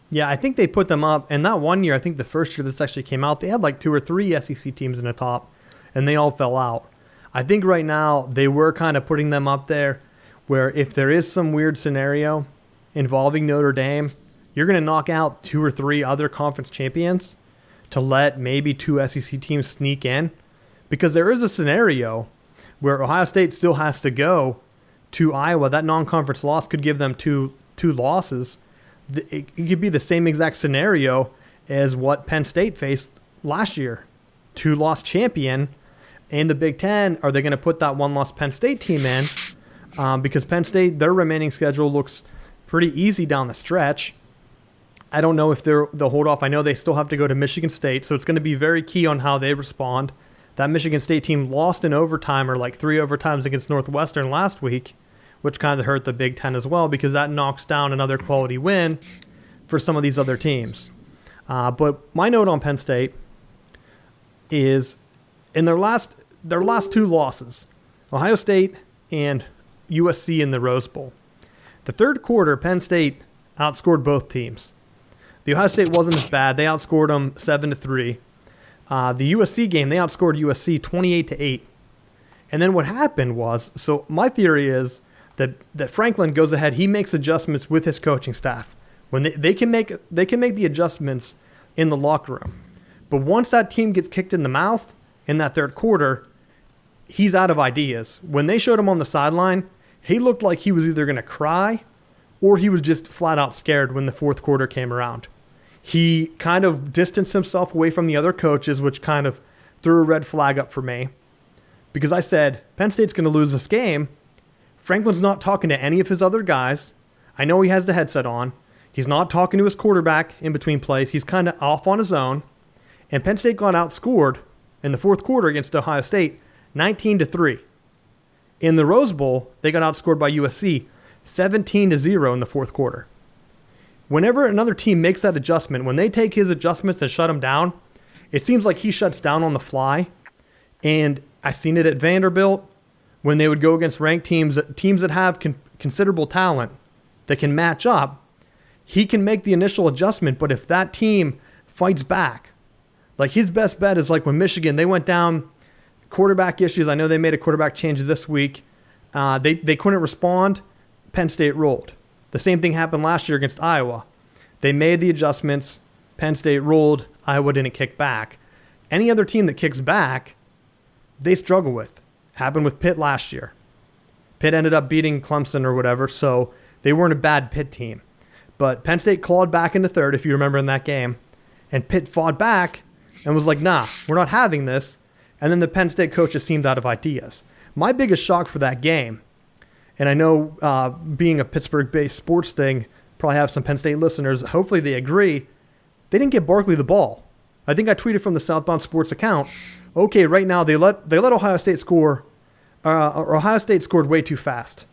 A: Yeah, I think they put them up. And that one year, I think the first year this actually came out, they had like 2 or 3 SEC teams in the top, and they all fell out. I think right now they were kind of putting them up there where if there is some weird scenario involving Notre Dame, you're going to knock out 2 or 3 other conference champions to let maybe 2 SEC teams sneak in. Because there is a scenario where Ohio State still has to go to Iowa. That non-conference loss could give them two losses. It could be the same exact scenario as what Penn State faced last year. 2-loss champion. In the Big Ten, are they going to put that 1-loss Penn State team in? Because Penn State, their remaining schedule looks pretty easy down the stretch. I don't know if they'll hold off. I know they still have to go to Michigan State, so it's going to be very key on how they respond. That Michigan State team lost in overtime, or like 3 overtimes against Northwestern last week, which kind of hurt the Big Ten as well, because that knocks down another quality win for some of these other teams. But my note on Penn State is in their last 2 losses, Ohio State and USC in the Rose Bowl. The third quarter, Penn State outscored both teams. The Ohio State wasn't as bad. They outscored them 7-3. The USC game, they outscored USC 28-8. And then what happened was, so my theory is that Franklin goes ahead. He makes adjustments with his coaching staff. When they can make the adjustments in the locker room. But once that team gets kicked in the mouth in that third quarter, he's out of ideas. When they showed him on the sideline, he looked like he was either going to cry or he was just flat out scared when the fourth quarter came around. He kind of distanced himself away from the other coaches, which kind of threw a red flag up for me. Because I said, Penn State's going to lose this game. Franklin's not talking to any of his other guys. I know he has the headset on. He's not talking to his quarterback in between plays. He's kind of off on his own. And Penn State got outscored in the fourth quarter against Ohio State 19-3. In the Rose Bowl, they got outscored by USC 17-0 in the fourth quarter. Whenever another team makes that adjustment, when they take his adjustments and shut him down, it seems like he shuts down on the fly. And I've seen it at Vanderbilt when they would go against ranked teams that have considerable talent that can match up. He can make the initial adjustment, but if that team fights back, like his best bet is like when Michigan, they went down quarterback issues. I know they made a quarterback change this week. They couldn't respond. Penn State rolled. The same thing happened last year against Iowa. They made the adjustments. Penn State rolled. Iowa didn't kick back. Any other team that kicks back, they struggle with. Happened with Pitt last year. Pitt ended up beating Clemson or whatever, so they weren't a bad Pitt team. But Penn State clawed back into third, if you remember in that game, and Pitt fought back and was like, nah, we're not having this. And then the Penn State coaches seemed out of ideas. My biggest shock for that game, and I know being a Pittsburgh-based sports thing, probably have some Penn State listeners, hopefully they agree, they didn't get Barkley the ball. I think I tweeted from the Southbound Sports account, okay, right now they let Ohio State score, or Ohio State scored way too fast.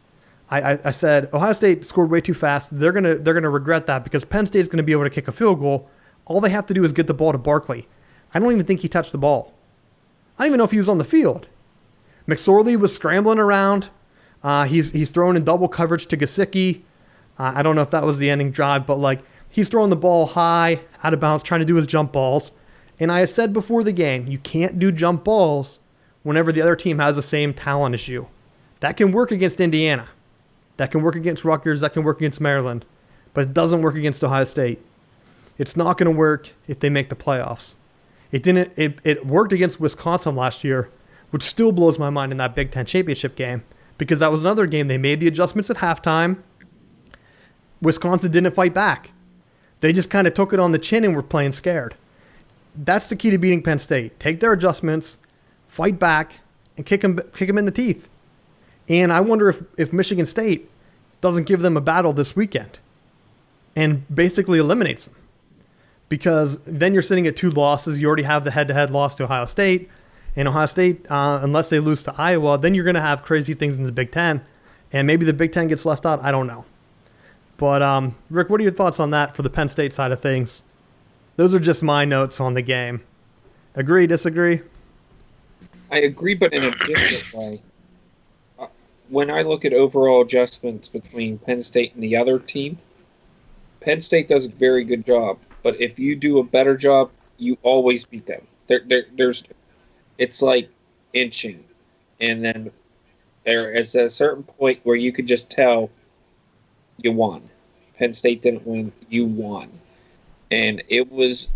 A: I said, Ohio State scored way too fast. They're gonna regret that because Penn State's gonna be able to kick a field goal. All they have to do is get the ball to Barkley. I don't even think he touched the ball. I don't even know if he was on the field. McSorley was scrambling around. He's throwing in double coverage to Gesicki. I don't know if that was the ending drive, but like he's throwing the ball high, out of bounds, trying to do his jump balls. And I said before the game, you can't do jump balls whenever the other team has the same talent as you. That can work against Indiana. That can work against Rutgers. That can work against Maryland. But it doesn't work against Ohio State. It's not going to work if they make the playoffs. It didn't. It worked against Wisconsin last year, which still blows my mind in that Big Ten championship game because that was another game they made the adjustments at halftime. Wisconsin didn't fight back. They just kind of took it on the chin and were playing scared. That's the key to beating Penn State. Take their adjustments, fight back, and kick them in the teeth. And I wonder if Michigan State doesn't give them a battle this weekend and basically eliminates them. Because then you're sitting at 2 losses. You already have the head-to-head loss to Ohio State. And Ohio State, unless they lose to Iowa, then you're going to have crazy things in the Big Ten. And maybe the Big Ten gets left out. I don't know. But, Rick, what are your thoughts on that for the Penn State side of things? Those are just my notes on the game. Agree, disagree?
C: I agree, but in a different way. When I look at overall adjustments between Penn State and the other team, Penn State does a very good job. But if you do a better job, you always beat them. It's like inching. And then there is a certain point where you could just tell you won. Penn State didn't win, you won. And it was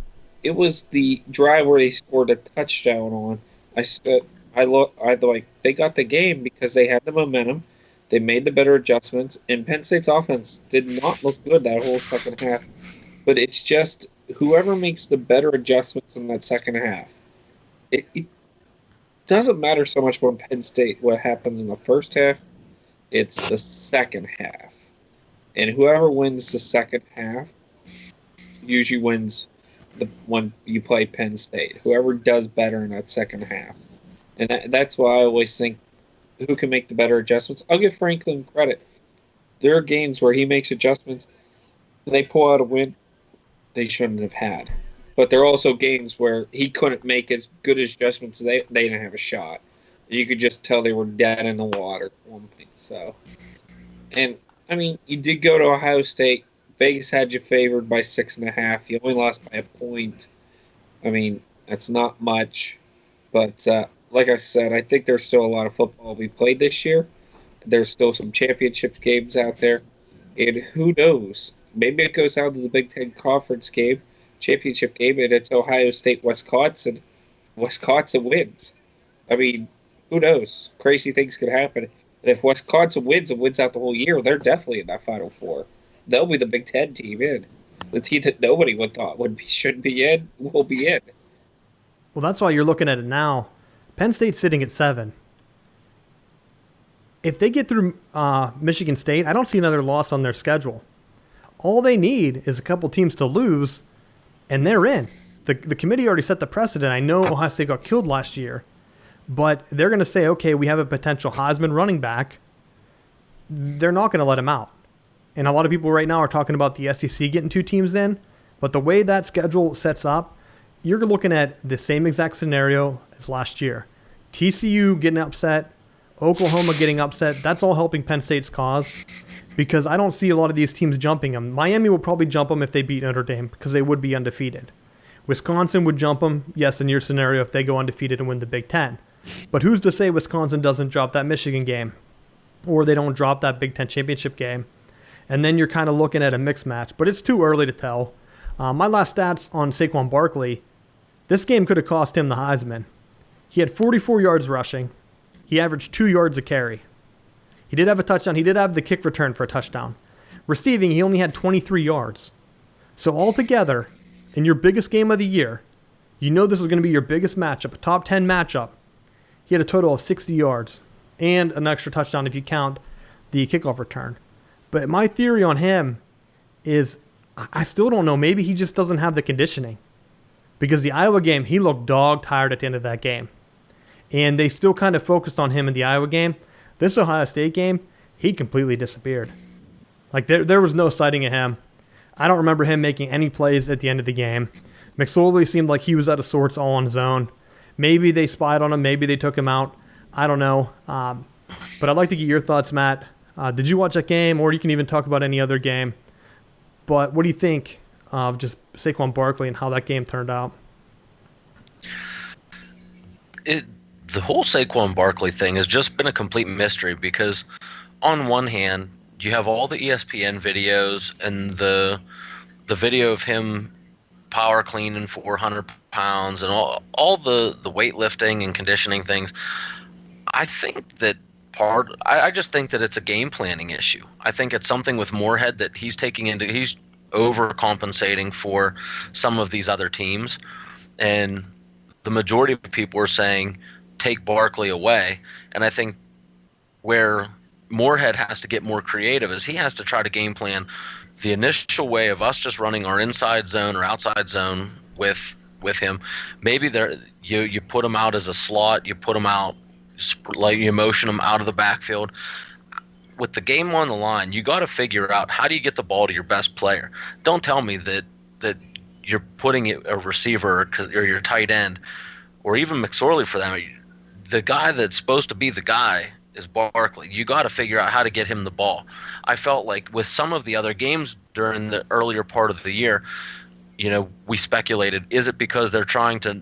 C: the drive where they scored a touchdown on. They got the game because they had the momentum. They made the better adjustments, and Penn State's offense did not look good that whole second half. But it's just whoever makes the better adjustments in that second half. It doesn't matter so much for Penn State what happens in the first half. It's the second half. And whoever wins the second half usually wins when you play Penn State. Whoever does better in that second half. And that's why I always think who can make the better adjustments. I'll give Franklin credit. There are games where he makes adjustments and they pull out a win they shouldn't have had. But there are also games where he couldn't make as good adjustments. They didn't have a shot. You could just tell they were dead in the water at one point. So, and I mean, you did go to Ohio State. Vegas had you favored by 6.5. You only lost by a point. I mean, that's not much. But like I said, I think there's still a lot of football to be played this year. There's still some championship games out there. And who knows? Maybe it goes down to the Big Ten Conference game, championship game, and it's Ohio State-Wisconsin. Wisconsin wins. I mean, who knows? Crazy things could happen. And if Wisconsin wins and wins out the whole year, they're definitely in that Final Four. They'll be the Big Ten team in. The team that nobody would thought shouldn't be in will be in.
A: Well, that's why you're looking at it now. Penn State's sitting at 7. If they get through Michigan State, I don't see another loss on their schedule. All they need is a couple teams to lose, and they're in. The committee already set the precedent. I know Ohio State got killed last year, but they're going to say, okay, we have a potential Heisman running back. they're not going to let him out. And a lot of people right now are talking about the SEC getting 2 teams in. But the way that schedule sets up, you're looking at the same exact scenario as last year. TCU getting upset, Oklahoma getting upset. That's all helping Penn State's cause because I don't see a lot of these teams jumping them. Miami will probably jump them if they beat Notre Dame because they would be undefeated. Wisconsin would jump them, yes, in your scenario, if they go undefeated and win the Big Ten. But who's to say Wisconsin doesn't drop that Michigan game or they don't drop that Big Ten championship game? And then you're kind of looking at a mixed match. But it's too early to tell. My last stats on Saquon Barkley, this game could have cost him the Heisman. He had 44 yards rushing. He averaged 2 yards a carry. He did have a touchdown. He did have the kick return for a touchdown. Receiving, he only had 23 yards. So altogether, in your biggest game of the year, you know this is going to be your biggest matchup, a top 10 matchup. He had a total of 60 yards and an extra touchdown if you count the kickoff return. But my theory on him is I still don't know. Maybe he just doesn't have the conditioning. Because the Iowa game, he looked dog-tired at the end of that game. And they still kind of focused on him in the Iowa game. This Ohio State game, he completely disappeared. Like, there was no sighting of him. I don't remember him making any plays at the end of the game. McSorley seemed like he was out of sorts all on his own. Maybe they spied on him. Maybe they took him out. I don't know. But I'd like to get your thoughts, Matt. Did you watch that game? Or you can even talk about any other game. But what do you think of just Saquon Barkley and how that game turned out?
B: The whole Saquon Barkley thing has just been a complete mystery because on one hand, you have all the ESPN videos and the video of him power cleaning 400 pounds and all the weightlifting and conditioning things. I think that I just think that it's a game planning issue. I think it's something with Moorhead that he's overcompensating for some of these other teams. And the majority of people are saying, take Barkley away. And I think where Moorhead has to get more creative is he has to try to game plan the initial way of us just running our inside zone or outside zone with him. Maybe you put him out as a slot, you put him out, like you motion him out of the backfield. With the game on the line, you got to figure out how do you get the ball to your best player. Don't tell me that you're putting a receiver or your tight end or even McSorley for that. The guy that's supposed to be the guy is Barkley. You got to figure out how to get him the ball. I felt like with some of the other games during the earlier part of the year, we speculated, is it because they're trying to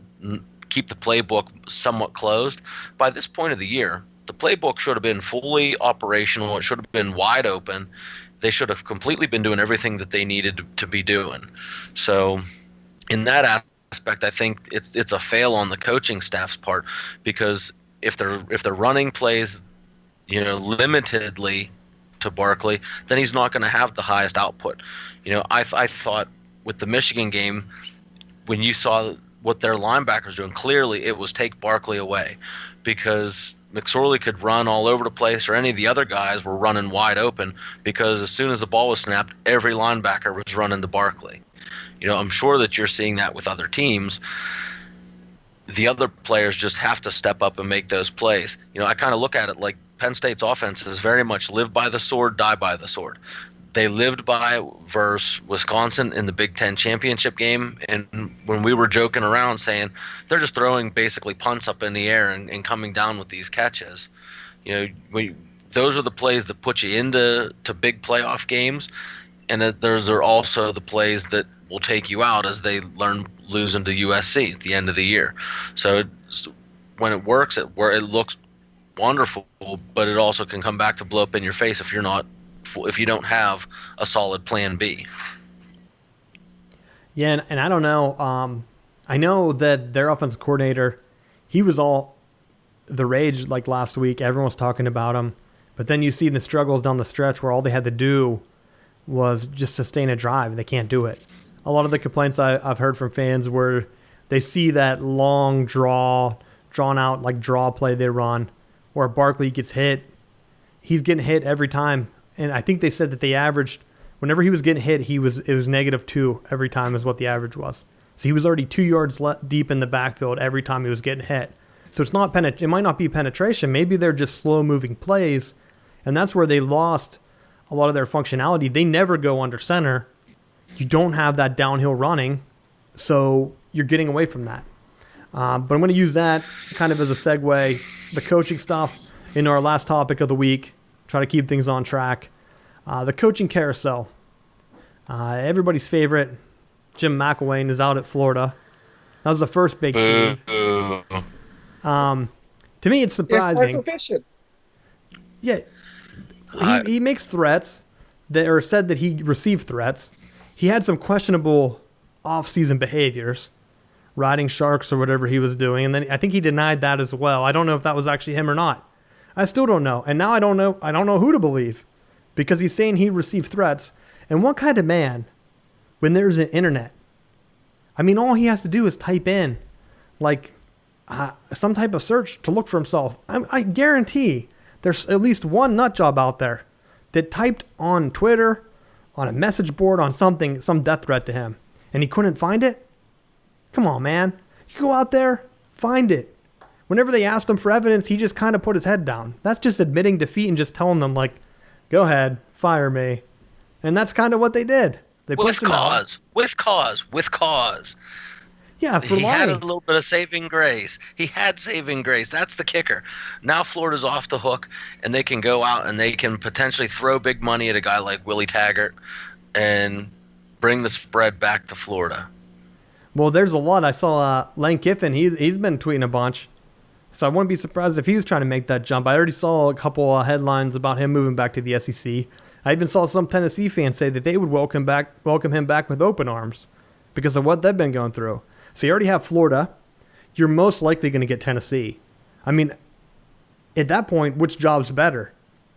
B: keep the playbook somewhat closed? By this point of the year, the playbook should have been fully operational. It should have been wide open. They should have completely been doing everything that they needed to be doing. So in that aspect, I think it's a fail on the coaching staff's part because if they're running plays, limitedly to Barkley, then he's not going to have the highest output. I thought with the Michigan game, when you saw what their linebackers doing, clearly it was take Barkley away because McSorley could run all over the place or any of the other guys were running wide open because as soon as the ball was snapped, every linebacker was running to Barkley. I'm sure that you're seeing that with other teams. The other players just have to step up and make those plays. I kind of look at it like Penn State's offense is very much live by the sword, die by the sword. They lived by versus Wisconsin in the Big Ten championship game, and when we were joking around saying they're just throwing basically punts up in the air and coming down with these catches. Those are the plays that put you into big playoff games, and those are also the plays that will take you out as they learn losing to USC at the end of the year. So when it works, it looks wonderful, but it also can come back to blow up in your face if you don't have a solid plan B.
A: Yeah, and I don't know. I know that their offensive coordinator, he was all the rage like last week. Everyone was talking about him. But then you see the struggles down the stretch where all they had to do was just sustain a drive. They can't do it. A lot of the complaints I've heard from fans where they see that long drawn out like draw play they run where Barkley gets hit. He's getting hit every time. And I think they said that they averaged, whenever he was getting hit, it was -2 every time is what the average was. So he was already 2 yards deep in the backfield every time he was getting hit. So it's not it might not be penetration. Maybe they're just slow moving plays, And that's where they lost a lot of their functionality. They never go under center. You don't have that downhill running, so you're getting away from that. But I'm going to use that kind of as a segue, the coaching stuff, into our last topic of the week, try to keep things on track. The coaching carousel. Everybody's favorite, Jim McElwain, is out at Florida. That was the first big key. To me, it's surprising. Yeah, he makes threats that are said that he received threats. He had some questionable off-season behaviors, riding sharks or whatever he was doing, and then I think he denied that as well. I don't know if that was actually him or not. I still don't know, and now I don't know who to believe, because he's saying he received threats. And what kind of man, when there's an internet? I mean, all he has to do is type in, like, some type of search to look for himself. I guarantee there's at least one nut job out there that typed on Twitter, on a message board, on something, some death threat to him, and he couldn't find it. Come on, man. You go out there, find it. Whenever they asked him for evidence, he just kind of put his head down. That's just admitting defeat and just telling them, like, go ahead, fire me. And that's kind of what they did. They pushed him out.
B: With cause.
A: Yeah, for
B: he
A: lying.
B: had a little bit of saving grace. He had saving grace. That's the kicker. Now Florida's off the hook, and they can go out and they can potentially throw big money at a guy like Willie Taggart and bring the spread back to Florida.
A: Well, there's a lot. I saw Lane Kiffin. He's been tweeting a bunch. So I wouldn't be surprised if he was trying to make that jump. I already saw a couple headlines about him moving back to the SEC. I even saw some Tennessee fans say that they would welcome him back with open arms because of what they've been going through. So you already have Florida. You're most likely going to get Tennessee. I mean, at that point, which job's better?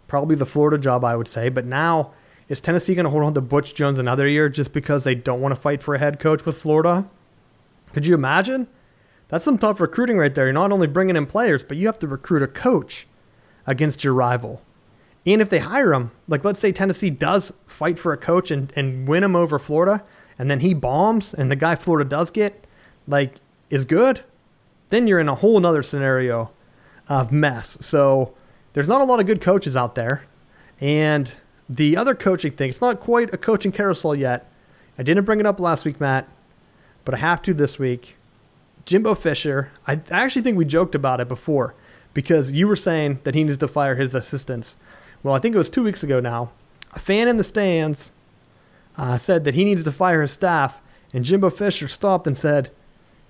A: Probably the Florida job, I would say. But now, is Tennessee going to hold on to Butch Jones another year just because they don't want to fight for a head coach with Florida? Could you imagine? That's some tough recruiting right there. You're not only bringing in players, but you have to recruit a coach against your rival. And if they hire him, like let's say Tennessee does fight for a coach and win him over Florida, and then he bombs, and the guy Florida does get, like, is good, then you're in a whole nother scenario of mess. So there's not a lot of good coaches out there. And the other coaching thing, it's not quite a coaching carousel yet. I didn't bring it up last week, Matt, but I have to this week. Jimbo Fisher, I actually think we joked about it before because you were saying that he needs to fire his assistants. Well, I think it was 2 weeks ago now. A fan in the stands said that he needs to fire his staff, and Jimbo Fisher stopped and said,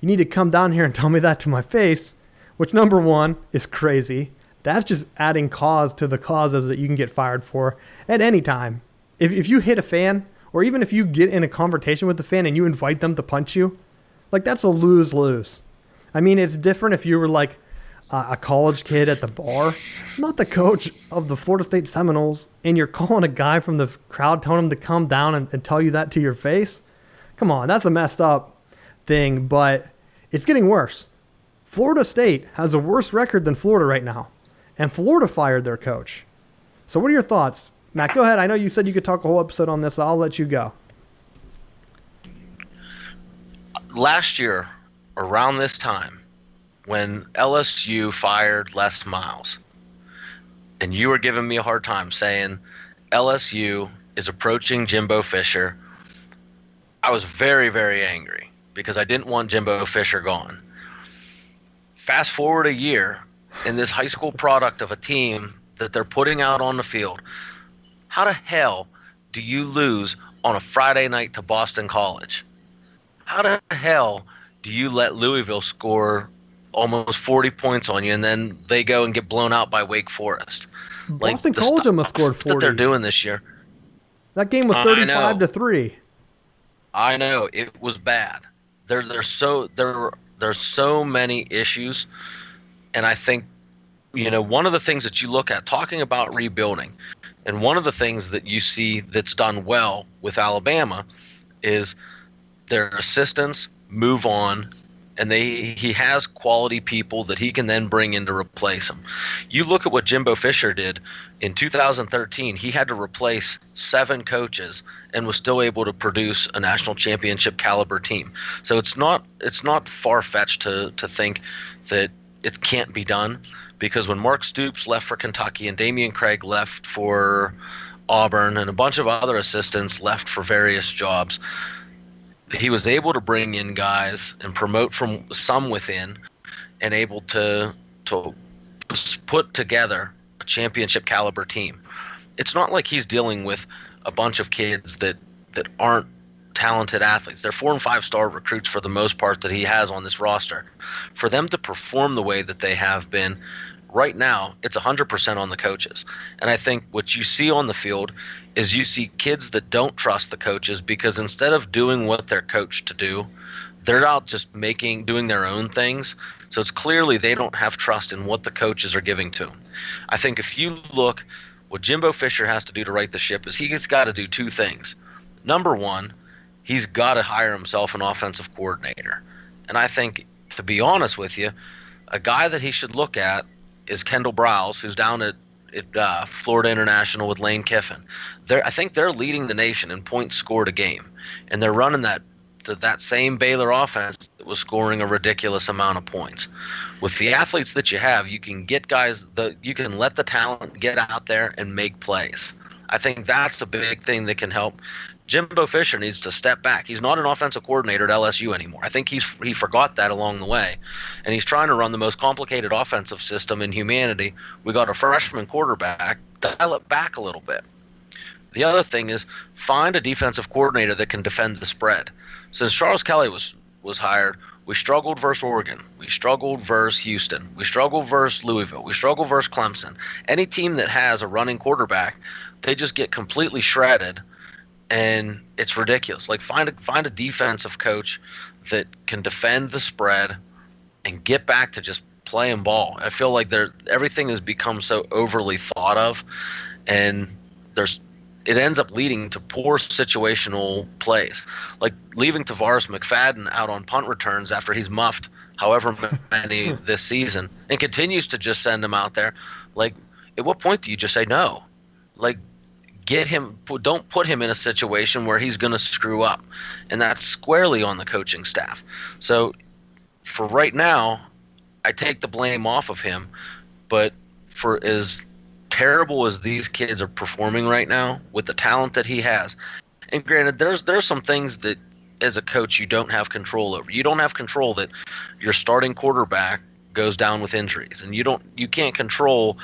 A: you need to come down here and tell me that to my face, which, number one, is crazy. That's just adding cause to the causes that you can get fired for at any time. If you hit a fan, or even if you get in a confrontation with the fan and you invite them to punch you, like, that's a lose-lose. I mean, it's different if you were like a college kid at the bar, not the coach of the Florida State Seminoles, and you're calling a guy from the crowd telling him to come down and tell you that to your face. Come on, that's a messed up thing, but it's getting worse. Florida State has a worse record than Florida right now, and Florida fired their coach. So what are your thoughts? Matt, go ahead. I know you said you could talk a whole episode on this, so I'll let you go.
B: Last year, around this time, when LSU fired Les Miles, and you were giving me a hard time saying LSU is approaching Jimbo Fisher, I was very, very angry because I didn't want Jimbo Fisher gone. Fast forward a year, in this high school product of a team that they're putting out on the field, how the hell do you lose on a Friday night to Boston College? How the hell do you let Louisville score almost 40 points on you and then they go and get blown out by Wake Forest?
A: Boston College almost scored 40.
B: That they're doing this year.
A: That game was 35-3.
B: I know, it was bad. There's so many issues, and I think, you know, one of the things that you look at talking about rebuilding, and one of the things that you see that's done well with Alabama is their assistants move on, and he has quality people that he can then bring in to replace them. You look at what Jimbo Fisher did in 2013. He had to replace 7 coaches and was still able to produce a national championship caliber team. So it's not far-fetched to think that it can't be done, because when Mark Stoops left for Kentucky and Damian Craig left for Auburn and a bunch of other assistants left for various jobs, he was able to bring in guys and promote from some within and able to put together a championship caliber team. It's not like he's dealing with a bunch of kids that aren't talented athletes. They're 4 and 5 star recruits for the most part that he has on this roster. For them to perform the way that they have been right now, it's 100% on the coaches. And I think what you see on the field is you see kids that don't trust the coaches because instead of doing what they're coached to do, they're out just doing their own things. So it's clearly they don't have trust in what the coaches are giving to them. I think if you look, what Jimbo Fisher has to do to right the ship is he's got to do 2 things. Number one, he's got to hire himself an offensive coordinator. And I think, to be honest with you, a guy that he should look at is Kendall Browse, who's down at Florida International with Lane Kiffin. I think they're leading the nation in points scored a game, and they're running that same Baylor offense that was scoring a ridiculous amount of points. With the athletes that you have, you can get guys you can let the talent get out there and make plays. I think that's a big thing that can help. Jimbo Fisher needs to step back. He's not an offensive coordinator at LSU anymore. I think he forgot that along the way, and he's trying to run the most complicated offensive system in humanity. We got a freshman quarterback. Dial it back a little bit. The other thing is find a defensive coordinator that can defend the spread. Since Charles Kelly was hired, we struggled versus Oregon. We struggled versus Houston. We struggled versus Louisville. We struggled versus Clemson. Any team that has a running quarterback, they just get completely shredded. And it's ridiculous. Like find a defensive coach that can defend the spread and get back to just playing ball. I feel like everything has become so overly thought of, and it ends up leading to poor situational plays. Like leaving Tavares McFadden out on punt returns after he's muffed however many this season and continues to just send him out there. Like, at what point do you just say no? Like, don't put him in a situation where he's going to screw up. And that's squarely on the coaching staff. So for right now, I take the blame off of him. But for as terrible as these kids are performing right now with the talent that he has, and granted, there's some things that as a coach you don't have control over. You don't have control that your starting quarterback goes down with injuries, and you can't control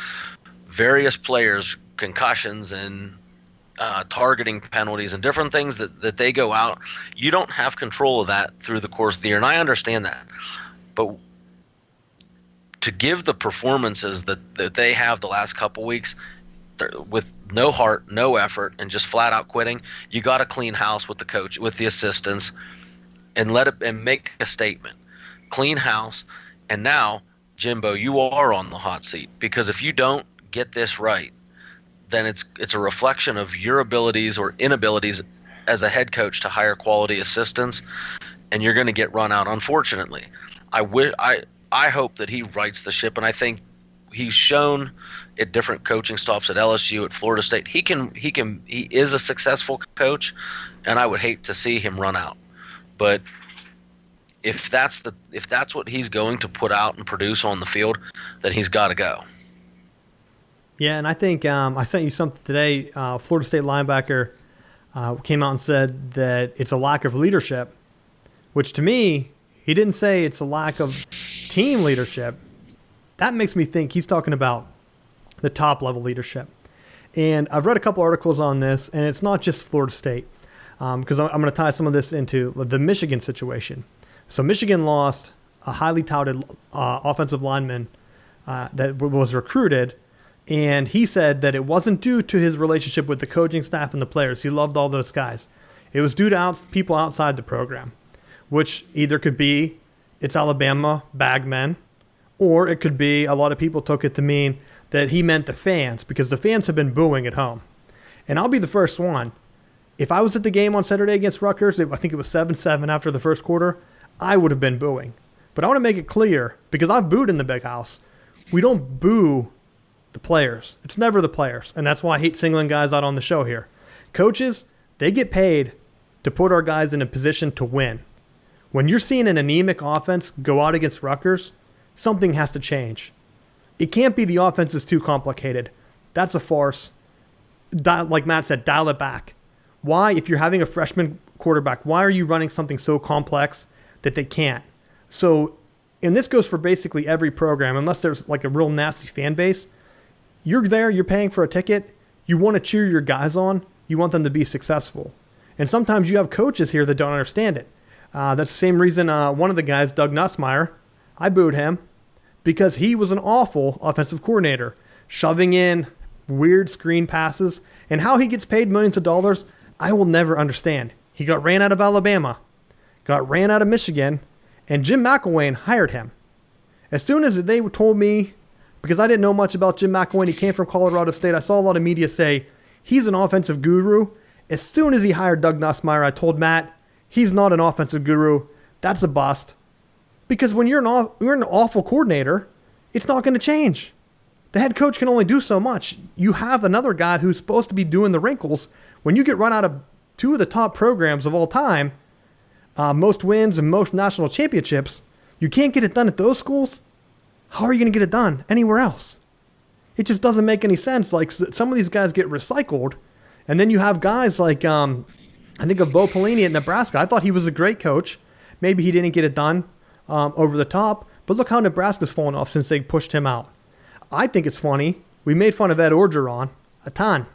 B: various players' concussions and targeting penalties and different things that they go out. You don't have control of that through the course of the year, and I understand that. But to give the performances that they have the last couple weeks with no heart, no effort, and just flat out quitting, you got to clean house with the coach, with the assistants, and make a statement. Clean house, and now, Jimbo, you are on the hot seat, because if you don't get this right, then it's a reflection of your abilities or inabilities as a head coach to hire quality assistants, and you're going to get run out. Unfortunately, I hope that he rights the ship, and I think he's shown at different coaching stops at LSU, at Florida State, he is a successful coach, and I would hate to see him run out. But if that's what he's going to put out and produce on the field, then he's got to go.
A: Yeah, and I think I sent you something today. Florida State linebacker came out and said that it's a lack of leadership, which to me, he didn't say it's a lack of team leadership. That makes me think he's talking about the top-level leadership. And I've read a couple articles on this, and it's not just Florida State, because I'm going to tie some of this into the Michigan situation. So Michigan lost a highly touted offensive lineman that was recruited, and he said that it wasn't due to his relationship with the coaching staff and the players. He loved all those guys. It was due to people outside the program, which either could be it's Alabama bagmen, or it could be a lot of people took it to mean that he meant the fans, because the fans have been booing at home. And I'll be the first one. If I was at the game on Saturday against Rutgers, I think it was 7-7 after the first quarter, I would have been booing. But I want to make it clear, because I've booed in the big house, we don't boo the players. It's never the players. And that's why I hate singling guys out on the show here. Coaches, they get paid to put our guys in a position to win. When you're seeing an anemic offense go out against Rutgers, something has to change. It can't be the offense is too complicated. That's a farce. Like Matt said, dial it back. Why, if you're having a freshman quarterback, why are you running something so complex that they can't? So, and this goes for basically every program, unless there's like a real nasty fan base. You're there, you're paying for a ticket, you want to cheer your guys on, you want them to be successful. And sometimes you have coaches here that don't understand it. That's the same reason one of the guys, Doug Nussmeier, I booed him because he was an awful offensive coordinator, shoving in weird screen passes, and how he gets paid millions of dollars, I will never understand. He got ran out of Alabama, got ran out of Michigan, and Jim McElwain hired him. As soon as they told me, because I didn't know much about Jim McElwain, he came from Colorado State, I saw a lot of media say he's an offensive guru. As soon as he hired Doug Nussmeier, I told Matt, he's not an offensive guru. That's a bust. Because when you're an awful coordinator, it's not going to change. The head coach can only do so much. You have another guy who's supposed to be doing the wrinkles. When you get run out of two of the top programs of all time, most wins and most national championships, you can't get it done at those schools. How are you going to get it done anywhere else? It just doesn't make any sense. Like, some of these guys get recycled, and then you have guys like, I think of Bo Pelini at Nebraska. I thought he was a great coach. Maybe he didn't get it done over the top, but look how Nebraska's fallen off since they pushed him out. I think it's funny. We made fun of Ed Orgeron a ton,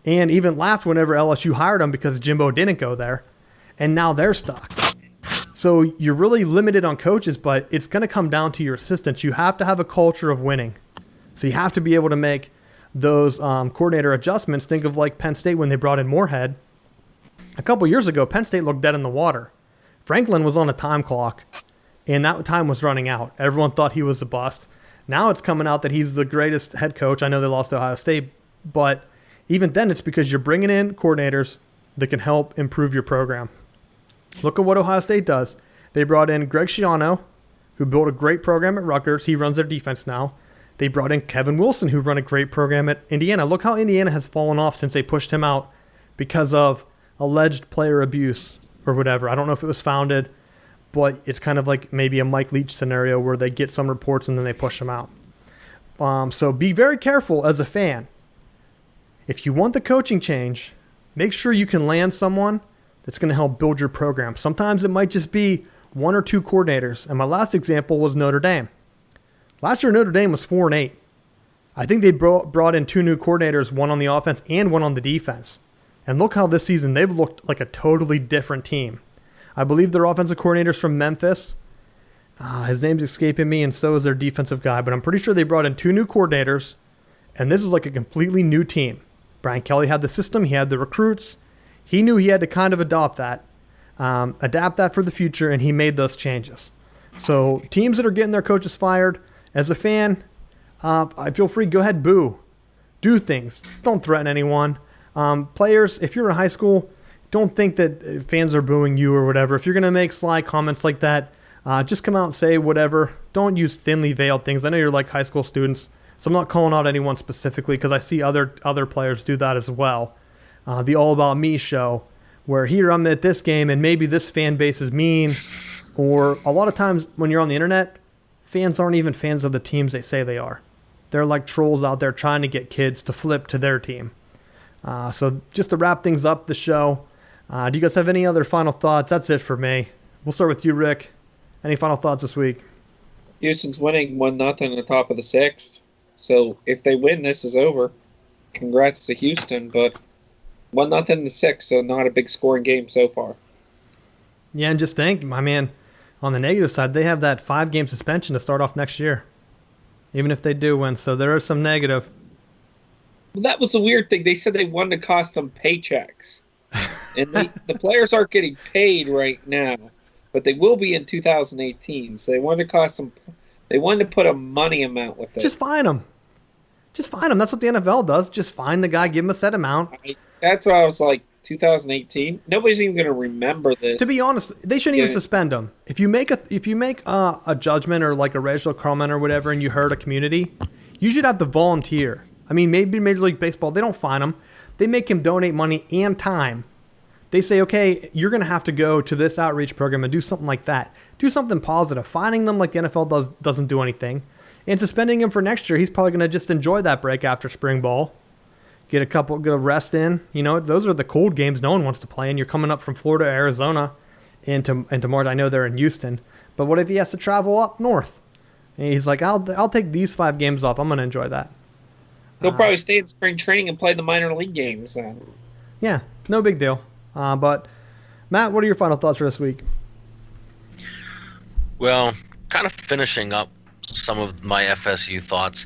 A: and even laughed whenever LSU hired him because Jimbo didn't go there, and now they're stuck. So you're really limited on coaches, but it's going to come down to your assistants. You have to have a culture of winning. So you have to be able to make those coordinator adjustments. Think of like Penn State when they brought in Moorhead. A couple years ago, Penn State looked dead in the water. Franklin was on a time clock, and that time was running out. Everyone thought he was a bust. Now it's coming out that he's the greatest head coach. I know they lost to Ohio State, but even then it's because you're bringing in coordinators that can help improve your program. Look at what Ohio State does. They brought in Greg Schiano, who built a great program at Rutgers. He runs their defense now. They brought in Kevin Wilson, who run a great program at Indiana. Look how Indiana has fallen off since they pushed him out because of alleged player abuse or whatever. I don't know if it was founded, but it's kind of like maybe a Mike Leach scenario where they get some reports and then they push him out. So be very careful as a fan. If you want the coaching change, make sure you can land someone that's going to help build your program. Sometimes it might just be one or two coordinators. And my last example was Notre Dame. Last year, Notre Dame was 4-8. I think they brought in two new coordinators, one on the offense and one on the defense. And look how this season they've looked like a totally different team. I believe their offensive coordinator's from Memphis. His name's escaping me, and so is their defensive guy. But I'm pretty sure they brought in two new coordinators, and this is like a completely new team. Brian Kelly had the system. He had the recruits. He knew he had to kind of adapt that for the future, and he made those changes. So teams that are getting their coaches fired, as a fan, I feel free. Go ahead, boo. Do things. Don't threaten anyone. Players, if you're in high school, don't think that fans are booing you or whatever. If you're going to make sly comments like that, just come out and say whatever. Don't use thinly veiled things. I know you're like high school students, so I'm not calling out anyone specifically because I see other players do that as well. The All About Me show, where here I'm at this game and maybe this fan base is mean, or a lot of times when you're on the internet, fans aren't even fans of the teams they say they are. They're like trolls out there trying to get kids to flip to their team. So just to wrap things up, the show, do you guys have any other final thoughts? That's it for me. We'll start with you, Rick. Any final thoughts this week?
C: Houston's winning 1-0 in the top of the sixth. So if they win, this is over. Congrats to Houston, but 1-0 in the sixth, so not a big scoring game so far.
A: Yeah, and just think, my man, on the negative side, they have that 5-game suspension to start off next year, even if they do win. So there is some negative.
C: Well, that was the weird thing. They said they wanted to cost them paychecks. And the players aren't getting paid right now, but they will be in 2018. So they wanted to cost them. They wanted to put a money amount with it.
A: Just fine them. Just fine them. That's what the NFL does. Just fine the guy, give him a set amount.
C: That's why I was like, 2018. Nobody's even going to remember this.
A: To be honest, they shouldn't even suspend them. If you make a judgment or like a racial comment or whatever, and you hurt a community, you should have to volunteer. I mean, maybe Major League Baseball, they don't fine him. They make him donate money and time. They say, okay, you're going to have to go to this outreach program and do something like that. Do something positive. Fining them like the NFL doesn't do anything. And suspending him for next year, he's probably going to just enjoy that break after spring ball. Get a rest in. Those are the cold games no one wants to play in. You're coming up from Florida, Arizona, into March. I know they're in Houston. But what if he has to travel up north? And he's like, I'll take these 5 games off. I'm going to enjoy that.
C: He'll probably stay in spring training and play the minor league games then.
A: Yeah, no big deal. But, Matt, what are your final thoughts for this week?
B: Well, kind of finishing up some of my FSU thoughts.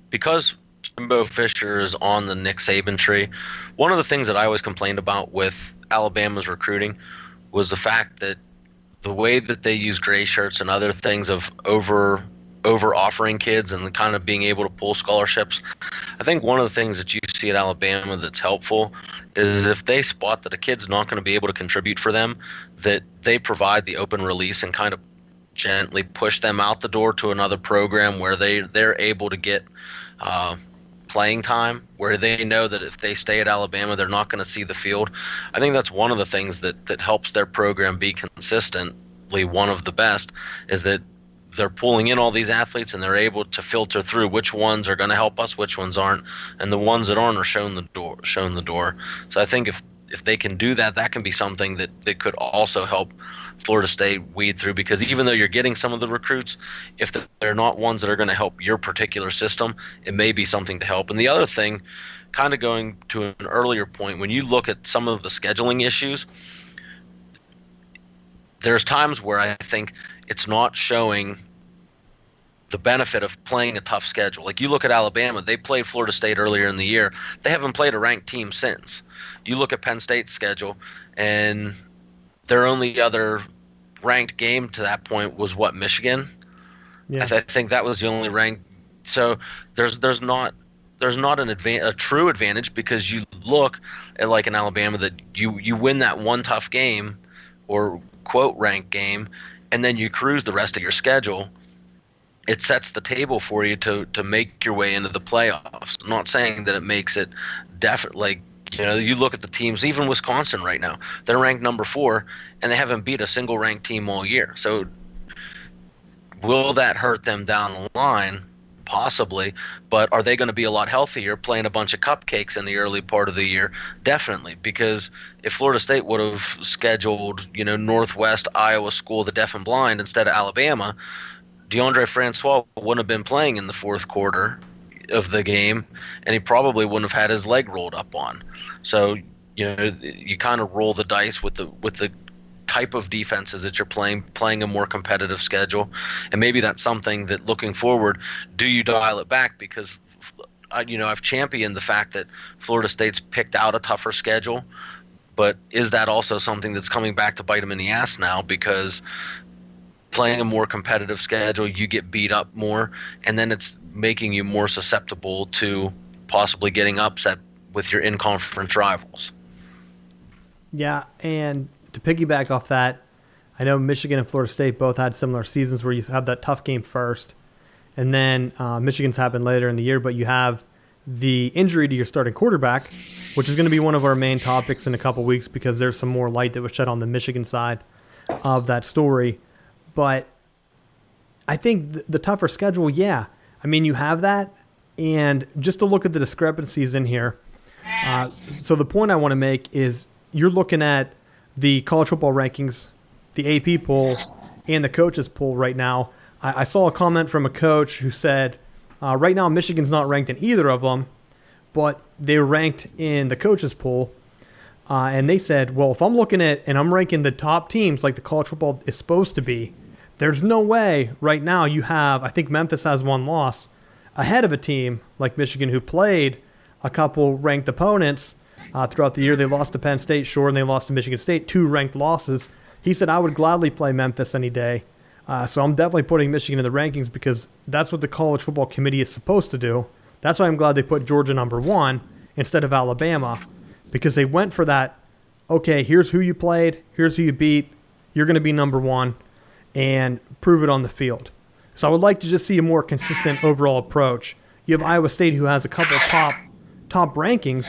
B: Because Jimbo Fisher is on the Nick Saban tree, one of the things that I always complained about with Alabama's recruiting was the fact that the way that they use gray shirts and other things of over offering kids and kind of being able to pull scholarships. I think one of the things that you see at Alabama that's helpful is if they spot that a kid's not going to be able to contribute for them, that they provide the open release and kind of gently push them out the door to another program where they're able to get playing time, where they know that if they stay at Alabama, they're not going to see the field. I think that's one of the things that helps their program be consistently one of the best, is that they're pulling in all these athletes and they're able to filter through which ones are going to help us, which ones aren't, and the ones that aren't are shown the door. So I think if they can do that, that can be something that could also help Florida State weed through, because even though you're getting some of the recruits, if they're not ones that are going to help your particular system, it may be something to help. And the other thing, kind of going to an earlier point, when you look at some of the scheduling issues, there's times where I think it's not showing the benefit of playing a tough schedule. Like you look at Alabama, they played Florida State earlier in the year. They haven't played a ranked team since. You look at Penn State's schedule, and their only other ranked game to that point was Michigan. Yeah. I think that was the only ranked. So there's not a true advantage, because you look at like in Alabama that you win that one tough game or quote ranked game, and then you cruise the rest of your schedule. It sets the table for you to make your way into the playoffs. I'm not saying that it makes it definitely, like, you look at the teams, even Wisconsin right now, they're ranked number 4, and they haven't beat a single ranked team all year. So will that hurt them down the line? Possibly. But are they going to be a lot healthier playing a bunch of cupcakes in the early part of the year? Definitely. Because if Florida State would have scheduled, Northwest Iowa School of the Deaf and Blind instead of Alabama, DeAndre Francois wouldn't have been playing in the fourth quarter of the game, and he probably wouldn't have had his leg rolled up on. So, you kind of roll the dice with the type of defenses that you're playing a more competitive schedule. And maybe that's something that looking forward, do you dial it back? Because, I've championed the fact that Florida State's picked out a tougher schedule, but is that also something that's coming back to bite them in the ass now? Because playing a more competitive schedule, you get beat up more, and then it's making you more susceptible to possibly getting upset with your in-conference rivals.
A: Yeah, and to piggyback off that, I know Michigan and Florida State both had similar seasons where you have that tough game first, and then Michigan's happened later in the year, but you have the injury to your starting quarterback, which is going to be one of our main topics in a couple weeks, because there's some more light that was shed on the Michigan side of that story. But I think the tougher schedule, yeah. I mean, you have that. And just to look at the discrepancies in here. So the point I want to make is you're looking at the college football rankings, the AP poll, and the coaches poll right now. I saw a comment from a coach who said, right now Michigan's not ranked in either of them, but they're ranked in the coaches poll. And they said, well, if I'm looking at and I'm ranking the top teams like the college football is supposed to be, there's no way right now you have, I think Memphis has 1 loss ahead of a team like Michigan, who played a couple ranked opponents throughout the year. They lost to Penn State, sure, and they lost to Michigan State, 2 ranked losses. He said, I would gladly play Memphis any day. So I'm definitely putting Michigan in the rankings, because that's what the college football committee is supposed to do. That's why I'm glad they put Georgia number 1 instead of Alabama, because they went for that, okay, here's who you played, here's who you beat, you're going to be number 1, and prove it on the field. So I would like to just see a more consistent overall approach. You have Iowa State, who has a couple top rankings,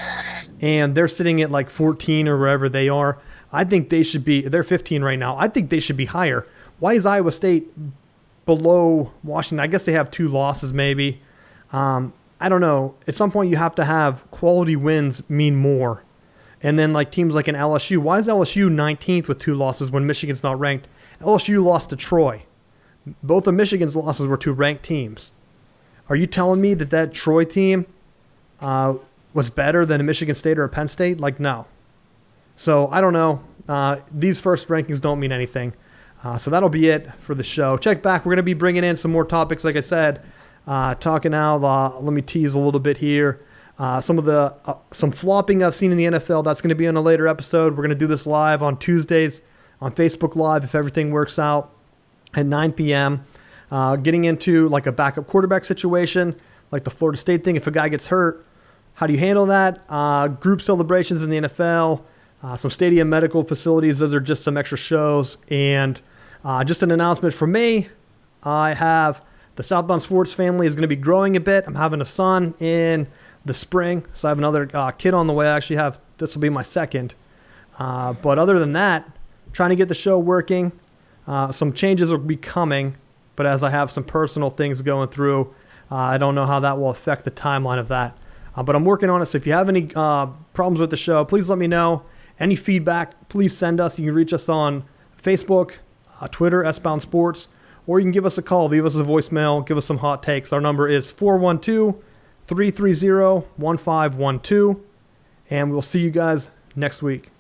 A: and they're sitting at like 14 or wherever they are. I think they should be, they're 15 right now. I think they should be higher. Why is Iowa State below Washington. I guess they have 2 losses maybe. I don't know. At some point, you have to have quality wins mean more. And then like teams like an LSU. Why is LSU 19th with 2 losses when Michigan's not ranked? LSU lost to Troy. Both of Michigan's losses were to ranked teams. Are you telling me that Troy team was better than a Michigan State or a Penn State? Like, no. So I don't know. These first rankings don't mean anything. So that'll be it for the show. Check back. We're going to be bringing in some more topics, like I said. Talking now, let me tease a little bit here. Some flopping I've seen in the NFL. That's going to be on a later episode. We're going to do this live on Tuesdays on Facebook Live if everything works out at 9 p.m. Getting into like a backup quarterback situation, like the Florida State thing. If a guy gets hurt, how do you handle that? Group celebrations in the NFL, some stadium medical facilities. Those are just some extra shows. And just an announcement from me. I have the Southbound Sports family is going to be growing a bit. I'm having a son in the spring, so I have another kid on the way. I actually this will be my second. But other than that, trying to get the show working. Some changes will be coming, but as I have some personal things going through, I don't know how that will affect the timeline of that. But I'm working on it, so if you have any problems with the show, please let me know. Any feedback, please send us. You can reach us on Facebook, Twitter, S-Bound Sports, or you can give us a call, leave us a voicemail, give us some hot takes. Our number is 412-330-1512, and we'll see you guys next week.